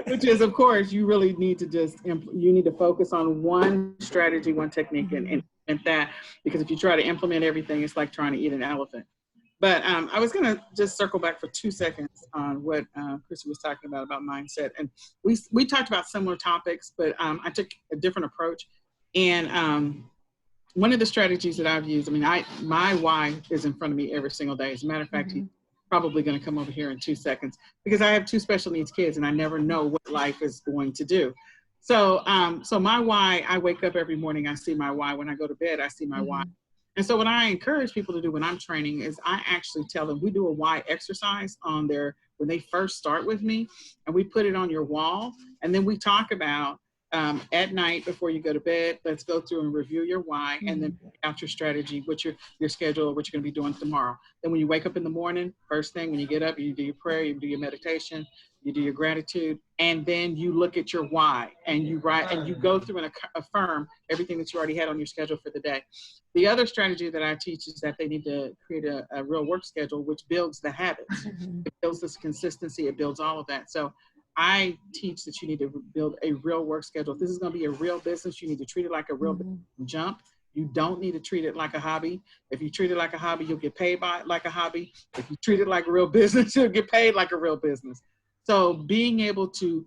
which is, of course, you really need to focus on one strategy, one technique, and implement that, because if you try to implement everything, it's like trying to eat an elephant. But I was going to just circle back for 2 seconds on what Christy was talking about mindset. And we talked about similar topics, but I took a different approach. And one of the strategies that I've used, I mean, my why is in front of me every single day. As a matter of fact, he's probably going to come over here in 2 seconds, because I have 2 special needs kids and I never know what life is going to do. So my why, I wake up every morning, I see my why. When I go to bed, I see my why. And so what I encourage people to do when I'm training is I actually tell them, we do a why exercise when they first start with me, and we put it on your wall. And then we talk about at night before you go to bed, let's go through and review your why, and then pick out your strategy, what your schedule, what you're going to be doing tomorrow. Then when you wake up in the morning, first thing when you get up, you do your prayer, you do your meditation, you do your gratitude, and then you look at your why and you write and you go through and affirm everything that you already had on your schedule for the day. The other strategy that I teach is that they need to create a real work schedule, which builds the habits. It builds this consistency. It builds all of that. So I teach that you need to build a real work schedule. If this is going to be a real business, you need to treat it like a real jump. You don't need to treat it like a hobby. If you treat it like a hobby, you'll get paid like a hobby. If you treat it like a real business, you'll get paid like a real business. So being able to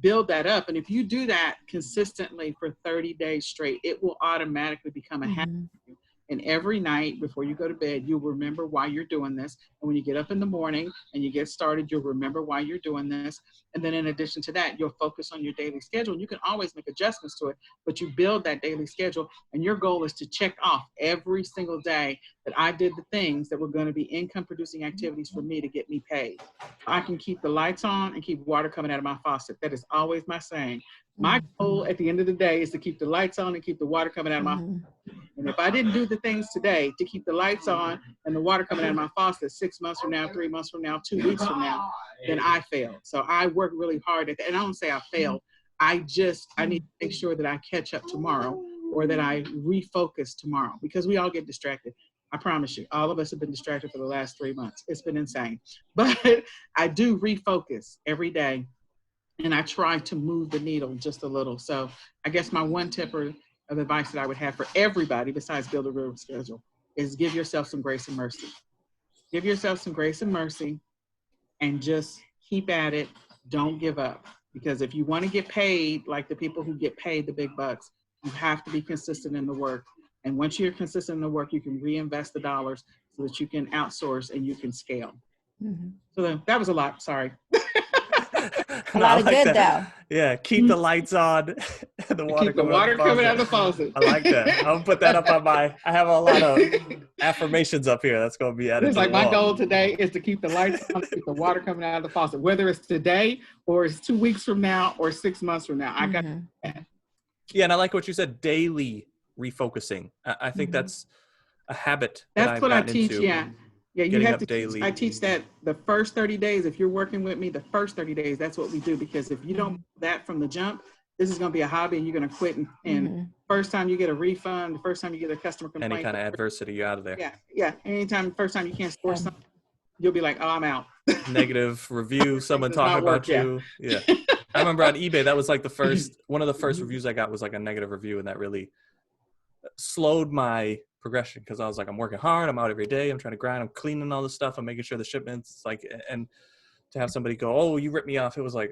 build that up, and if you do that consistently for 30 days straight, it will automatically become a habit. And every night before you go to bed, you'll remember why you're doing this. And when you get up in the morning and you get started, you'll remember why you're doing this. And then in addition to that, you'll focus on your daily schedule. You can always make adjustments to it, but you build that daily schedule. And your goal is to check off every single day that I did the things that were going to be income producing activities for me to get me paid. I can keep the lights on and keep water coming out of my faucet. That is always my saying. My goal at the end of the day is to keep the lights on and keep the water coming out of my faucet. And if I didn't do the things today to keep the lights on and the water coming out of my faucet 6 months from now, 3 months from now, 2 weeks from now, then I failed. So I work really hard at that. And I don't say I failed. I need to make sure that I catch up tomorrow or that I refocus tomorrow, because we all get distracted. I promise you, all of us have been distracted for the last 3 months. It's been insane. But I do refocus every day, and I try to move the needle just a little. So I guess my one tip of advice that I would have for everybody besides build a real schedule is give yourself some grace and mercy. Give yourself some grace and mercy and just keep at it. Don't give up. Because if you want to get paid like the people who get paid the big bucks, you have to be consistent in the work. And once you're consistent in the work, you can reinvest the dollars so that you can outsource and you can scale. So that was a lot. Sorry. A lot of good though. Yeah, keep the lights on. The water keep the water coming out of the faucet. I like that. I'll put that up on I have a lot of affirmations up here. That's going to be added. It's like my goal today is to keep the lights on, keep the water coming out of the faucet, whether it's today or it's 2 weeks from now or 6 months from now. I got that. Yeah, and I like what you said, daily refocusing. I think that's a habit. That's what I teach, yeah. Yeah, you have to daily. I teach that the first 30 days, if you're working with me, the first 30 days, that's what we do. Because if you don't do that from the jump, this is going to be a hobby and you're going to quit. And first time you get a refund, the first time you get a customer complaint. Any kind of adversity, you're out of there. Yeah. Anytime, first time you can't score something, you'll be like, oh, I'm out. Negative review, someone talking about you. Yeah. I remember on eBay, that was like one of the first reviews I got was like a negative review. And that really slowed my progression, because I was like, I'm working hard, I'm out every day, I'm trying to grind, I'm cleaning all this stuff, I'm making sure the shipments, like, and to have somebody go, oh, you ripped me off, it was like,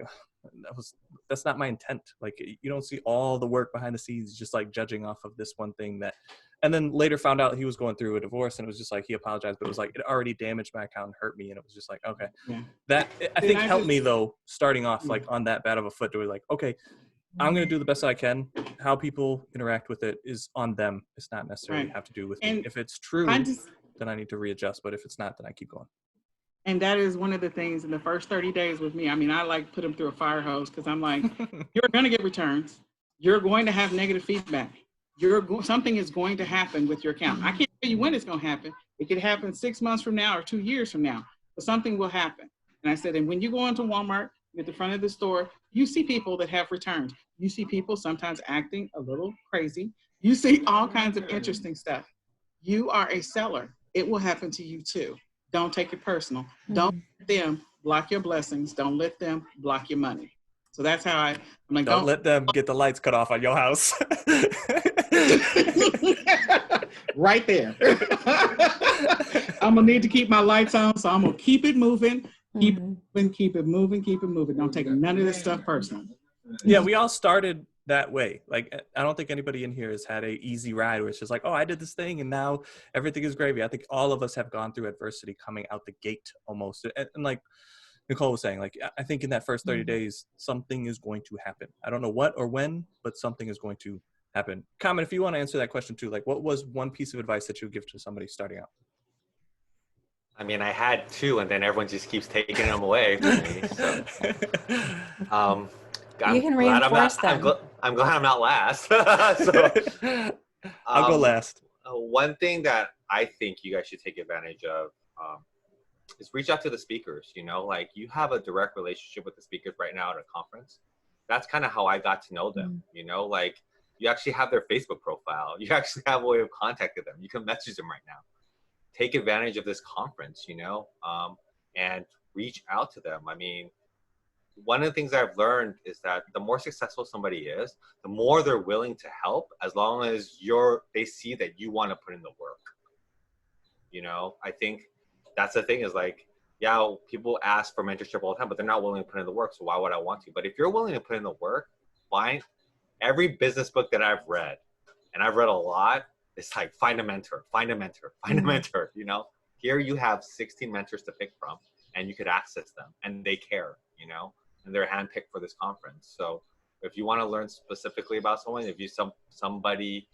that's not my intent. Like, you don't see all the work behind the scenes, just like judging off of this one thing that, and then later found out he was going through a divorce, and it was just like, he apologized, but it was like, it already damaged my account and hurt me, and it was just like, okay. That I think helped me though, starting off like on that bad of a foot, to be like, okay, I'm going to do the best I can. How people interact with it is on them. It's not necessarily have to do with me. If it's true, then I need to readjust. But if it's not, then I keep going. And that is one of the things in the first 30 days with me. I mean, I like put them through a fire hose, because I'm like, you're going to get returns. You're going to have negative feedback. Something is going to happen with your account. I can't tell you when it's going to happen. It could happen 6 months from now or 2 years from now, but something will happen. And I said, and when you go into Walmart, at the front of the store, you see people that have returns. You see people sometimes acting a little crazy. You see all kinds of interesting stuff. You are a seller. It will happen to you too. Don't take it personal. Don't let them block your blessings. Don't let them block your money. So that's how I'm like, don't let them get the lights cut off on your house. Right there. I'm gonna need to keep my lights on, so I'm gonna keep it moving. Keep it moving. Don't take none of this stuff personal. Yeah, we all started that way. Like, I don't think anybody in here has had a easy ride where it's just like, oh, I did this thing and now everything is gravy. I think all of us have gone through adversity coming out the gate almost. And like Nicole was saying, like, I think in that first 30 days, something is going to happen. I don't know what or when, but something is going to happen. Comment if you want to answer that question too. Like, what was one piece of advice that you would give to somebody starting out? I mean, I had two, and then everyone just keeps taking them away from me. So, you can reinforce them. I'm glad I'm not last. So, I'll go last. One thing that I think you guys should take advantage of is reach out to the speakers. You know, like, you have a direct relationship with the speakers right now at a conference. That's kind of how I got to know them. You know, like, you actually have their Facebook profile. You actually have a way of contacting them. You can message them right now. Take advantage of this conference, you know, and reach out to them. I mean, one of the things I've learned is that the more successful somebody is, the more they're willing to help, as long as they see that you want to put in the work. You know, I think that's the thing is, like, yeah, people ask for mentorship all the time, but they're not willing to put in the work. So why would I want to? But if you're willing to put in the work, find every business book that I've read, and I've read a lot, It's like find a mentor, find a mentor, find a mentor. You know, here you have 16 mentors to pick from, and you could access them, and they care. You know, and they're handpicked for this conference. So if you want to learn specifically about someone, if you somebody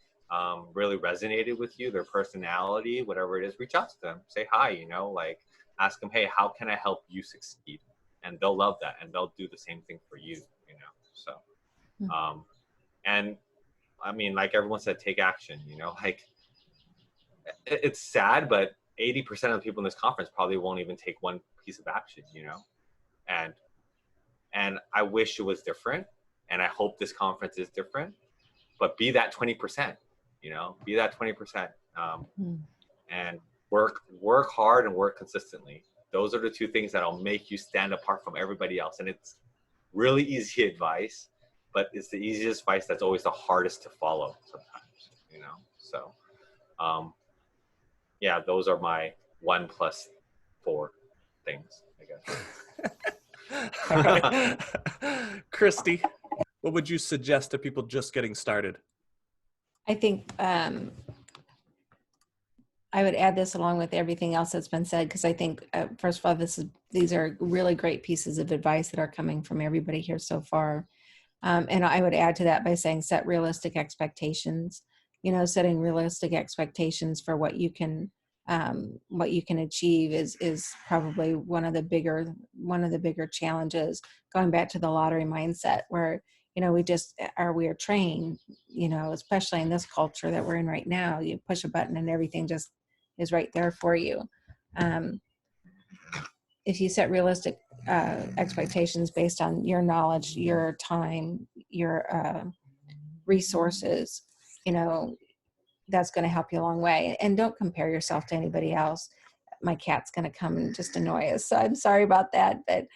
really resonated with you, their personality, whatever it is, reach out to them, say hi. You know, like ask them, hey, how can I help you succeed? And they'll love that, and they'll do the same thing for you. You know, so and I mean, like everyone said, take action. You know, like it's sad, but 80% of the people in this conference probably won't even take one piece of action. You know, and I wish it was different, and I hope this conference is different. But be that 20%. You know, be that 20%, and work hard and work consistently. Those are the two things that'll make you stand apart from everybody else. And it's really easy advice, but it's the easiest advice that's always the hardest to follow sometimes, you know? So, yeah, those are my 1+4 things, I guess. All right. Christy, what would you suggest to people just getting started? I think I would add this along with everything else that's been said, because I think, first of all, these are really great pieces of advice that are coming from everybody here so far. And I would add to that by saying set realistic expectations. You know, setting realistic expectations for what you can achieve is probably one of the bigger challenges. Going back to the lottery mindset, where you know we are trained, you know, especially in this culture that we're in right now. You push a button and everything just is right there for you. If you set realistic expectations based on your knowledge, your time, your resources, you know, that's going to help you a long way. And don't compare yourself to anybody else. My cat's going to come and just annoy us, so I'm sorry about that. But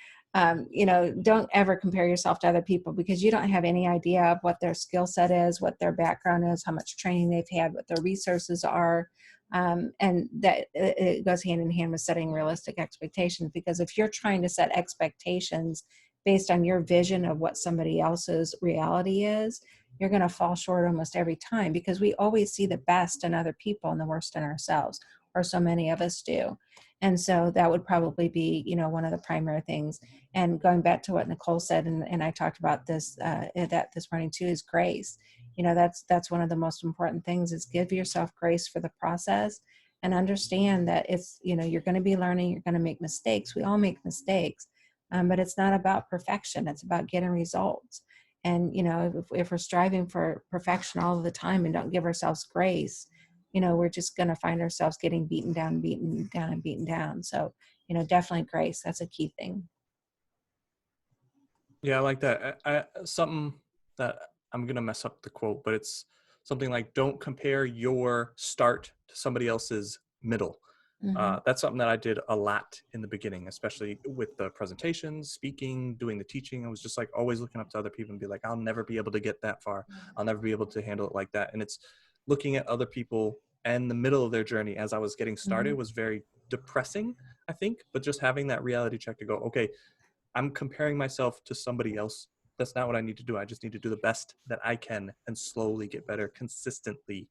you know, don't ever compare yourself to other people, because you don't have any idea of what their skill set is, what their background is, how much training they've had, what their resources are. And that it goes hand in hand with setting realistic expectations, because if you're trying to set expectations based on your vision of what somebody else's reality is, you're going to fall short almost every time, because we always see the best in other people and the worst in ourselves, or so many of us do. And so that would probably be, you know, one of the primary things. And going back to what Nicole said, and I talked about this this morning too, is grace. You know, that's one of the most important things, is give yourself grace for the process, and understand that it's, you know, you're going to be learning, you're going to make mistakes. We all make mistakes, but it's not about perfection. It's about getting results. And, you know, if we're striving for perfection all the time and don't give ourselves grace, you know, we're just going to find ourselves getting beaten down. So, you know, definitely grace. That's a key thing. Yeah, I like that. Something that I'm going to mess up the quote, but it's something like, don't compare your start to somebody else's middle. That's something that I did a lot in the beginning, especially with the presentations, speaking, doing the teaching. I was just like always looking up to other people and be like, I'll never be able to get that far. I'll never be able to handle it like that. And it's looking at other people and the middle of their journey as I was getting started was very depressing, I think. But just having that reality check to go, okay, I'm comparing myself to somebody else. That's not what I need to do. I just need to do the best that I can and slowly get better consistently.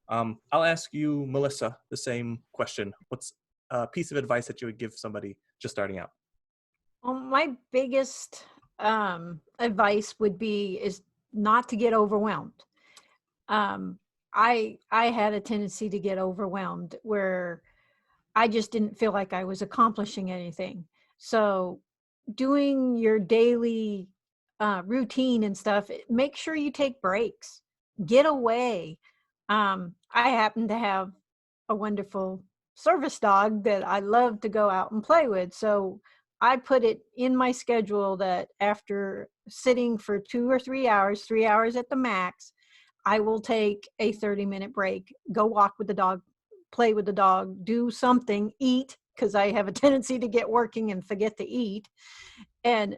I'll ask you, Melissa, the same question. What's a piece of advice that you would give somebody just starting out? Well, my biggest advice would be is not to get overwhelmed. I had a tendency to get overwhelmed where I just didn't feel like I was accomplishing anything. So doing your daily routine and stuff, make sure you take breaks, get away. I happen to have a wonderful service dog that I love to go out and play with. So I put it in my schedule that after sitting for 2 or 3 hours, 3 hours at the max, I will take a 30-minute break, go walk with the dog, play with the dog, do something, eat, because I have a tendency to get working and forget to eat. And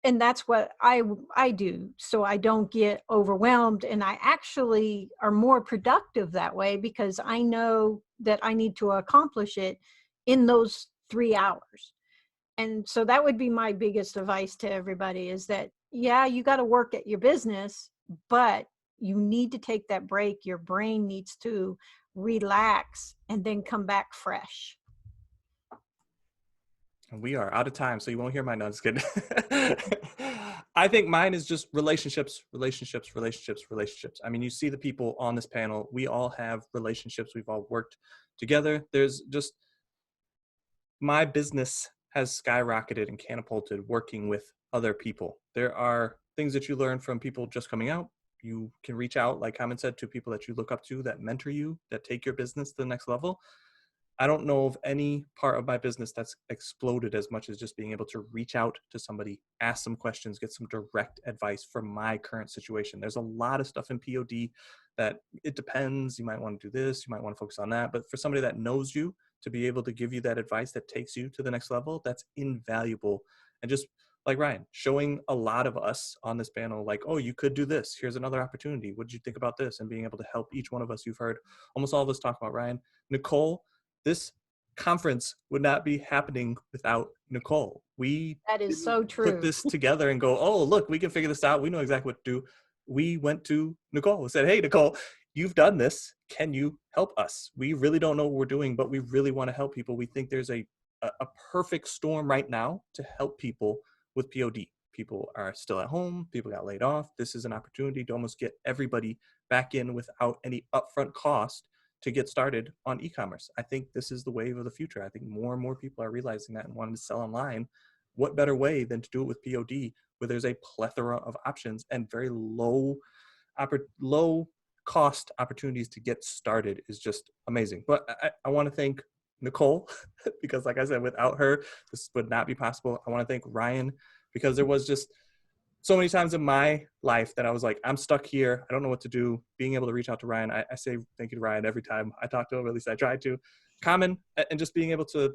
that's what I do, so I don't get overwhelmed, and I actually are more productive that way, because I know that I need to accomplish it in those 3 hours. And so that would be my biggest advice to everybody, is that, yeah, you got to work at your business, but you need to take that break. Your brain needs to relax and then come back fresh. We are out of time, so you won't hear mine. No, just kidding. I think mine is just relationships. I mean, you see the people on this panel. We all have relationships. We've all worked together. There's just, my business has skyrocketed and catapulted working with other people. There are things that you learn from people just coming out. You can reach out, like Carmen said, to people that you look up to, that mentor you, that take your business to the next level. I don't know of any part of my business that's exploded as much as just being able to reach out to somebody, ask some questions, get some direct advice from my current situation. There's a lot of stuff in POD that it depends. You might want to do this, you might want to focus on that. But for somebody that knows you, to be able to give you that advice that takes you to the next level, that's invaluable. And just like Ryan, showing a lot of us on this panel, like, oh, you could do this. Here's another opportunity. What did you think about this? And being able to help each one of us. You've heard almost all of us talk about Ryan. Nicole, this conference would not be happening without Nicole. We That is so true. put this together and go, oh, look, we can figure this out. We know exactly what to do. We went to Nicole and said, hey, Nicole, you've done this. Can you help us? We really don't know what we're doing, but we really want to help people. We think there's a perfect storm right now to help people with POD. People are still at home. People got laid off. This is an opportunity to almost get everybody back in without any upfront cost to get started on e-commerce. I think this is the wave of the future. I think more and more people are realizing that and wanting to sell online. What better way than to do it with POD, where there's a plethora of options and very low cost opportunities to get started is just amazing. But I want to thank Nicole because, like I said, without her, this would not be possible. I want to thank Ryan because there was just so many times in my life that I was like, I'm stuck here. I don't know what to do. Being able to reach out to Ryan, I say thank you to Ryan every time I talk to him, at least I try to. Common, and just being able to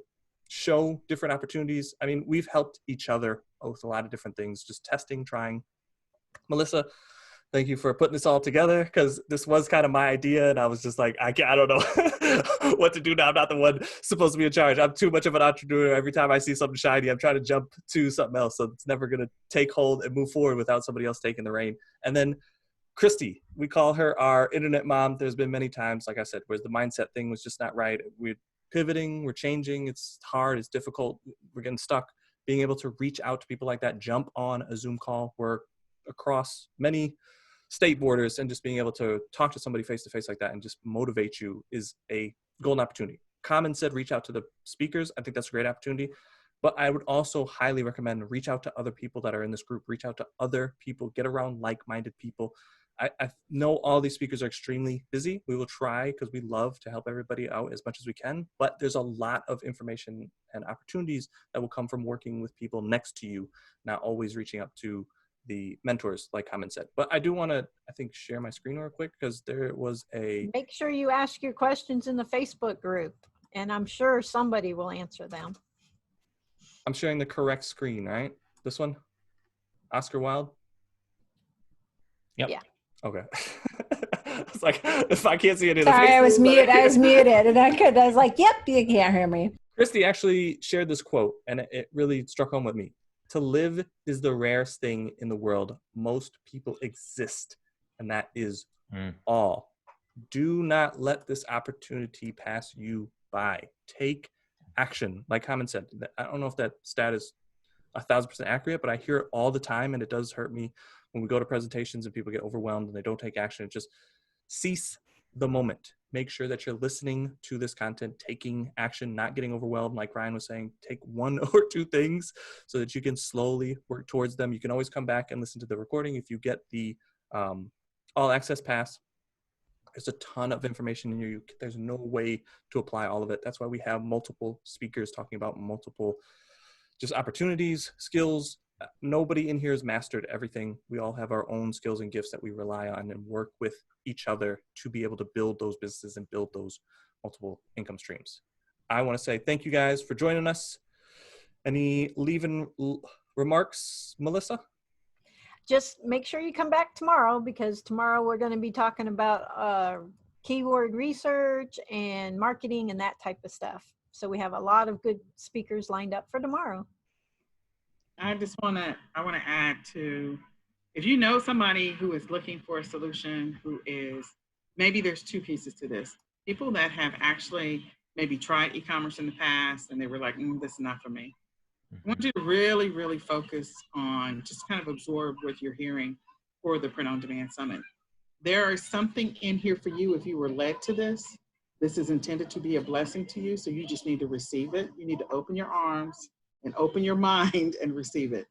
show different opportunities. I mean, we've helped each other with a lot of different things, just testing, trying. Melissa, thank you for putting this all together because this was kind of my idea. And I was just like, I don't know what to do now. I'm not the one supposed to be in charge. I'm too much of an entrepreneur. Every time I see something shiny, I'm trying to jump to something else. So it's never going to take hold and move forward without somebody else taking the reign. And then Christy, we call her our internet mom. There's been many times, like I said, where the mindset thing was just not right. We're pivoting, we're changing. It's hard, it's difficult. We're getting stuck. Being able to reach out to people like that, jump on a Zoom call, we're across many state borders, and just being able to talk to somebody face to face like that and just motivate you is a golden opportunity. Common said, reach out to the speakers. I think that's a great opportunity. But I would also highly recommend reach out to other people that are in this group, reach out to other people, get around like-minded people. I know all these speakers are extremely busy. We will try because we love to help everybody out as much as we can, but there's a lot of information and opportunities that will come from working with people next to you, not always reaching up to the mentors like Common said. But I do want to, I think, share my screen real quick because there was a... Make sure you ask your questions in the Facebook group, and I'm sure somebody will answer them. I'm sharing the correct screen, right? This one? Oscar Wilde? Yep. Yeah. Okay. It's like, if I can't see any of the Sorry, faces, I was but- muted, and I was like, yep, you can't hear me. Christy actually shared this quote, and it really struck home with me. To live is the rarest thing in the world. Most people exist, and that is all. Do not let this opportunity pass you by. Take action. Like Common said, I don't know if that stat is 1,000% accurate, but I hear it all the time, and it does hurt me when we go to presentations and people get overwhelmed and they don't take action. Just cease the moment. Make sure that you're listening to this content, taking action, not getting overwhelmed. Like Ryan was saying, take one or two things so that you can slowly work towards them. You can always come back and listen to the recording. If you get the all access pass, there's a ton of information in here. There's no way to apply all of it. That's why we have multiple speakers talking about multiple just opportunities, skills. Nobody in here has mastered everything. We all have our own skills and gifts that we rely on and work with each other to be able to build those businesses and build those multiple income streams. I want to say thank you guys for joining us. Any leaving remarks, Melissa? Just make sure you come back tomorrow, because tomorrow we're going to be talking about keyword research and marketing and that type of stuff. So we have a lot of good speakers lined up for tomorrow. I want to add to If you know somebody who is looking for a solution, who is, maybe there's two pieces to this. People that have actually maybe tried e-commerce in the past and they were like, this is not for me. I want you to really, really focus on just kind of absorb what you're hearing for the Print on Demand Summit. There is something in here for you if you were led to this. This is intended to be a blessing to you, so you just need to receive it. You need to open your arms and open your mind and receive it.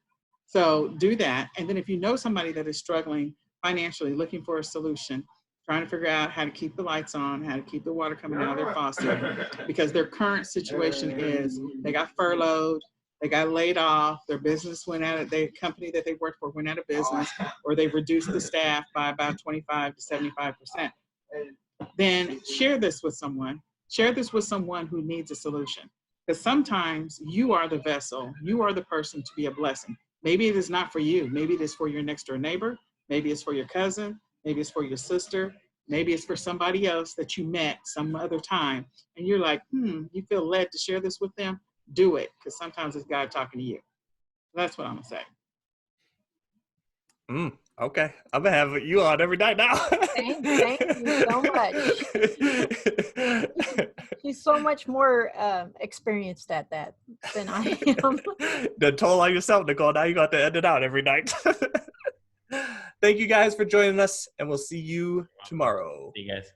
So do that. And then if you know somebody that is struggling financially, looking for a solution, trying to figure out how to keep the lights on, how to keep the water coming out of their faucet, because their current situation is they got furloughed, they got laid off, their business went out of, the company that they worked for went out of business, or they reduced the staff by about 25 to 75%. Then share this with someone. Share this with someone who needs a solution. Because sometimes you are the vessel, you are the person to be a blessing. Maybe it is not for you. Maybe it is for your next door neighbor. Maybe it's for your cousin. Maybe it's for your sister. Maybe it's for somebody else that you met some other time. And you're like, you feel led to share this with them? Do it. Because sometimes it's God talking to you. That's what I'm going to say. Okay. I'm going to have you on every night now. Thank you so much. She's so much more experienced at that than I am. Then told on yourself, Nicole. Now you got to end it out every night. Thank you guys for joining us, and we'll see you tomorrow. See you guys.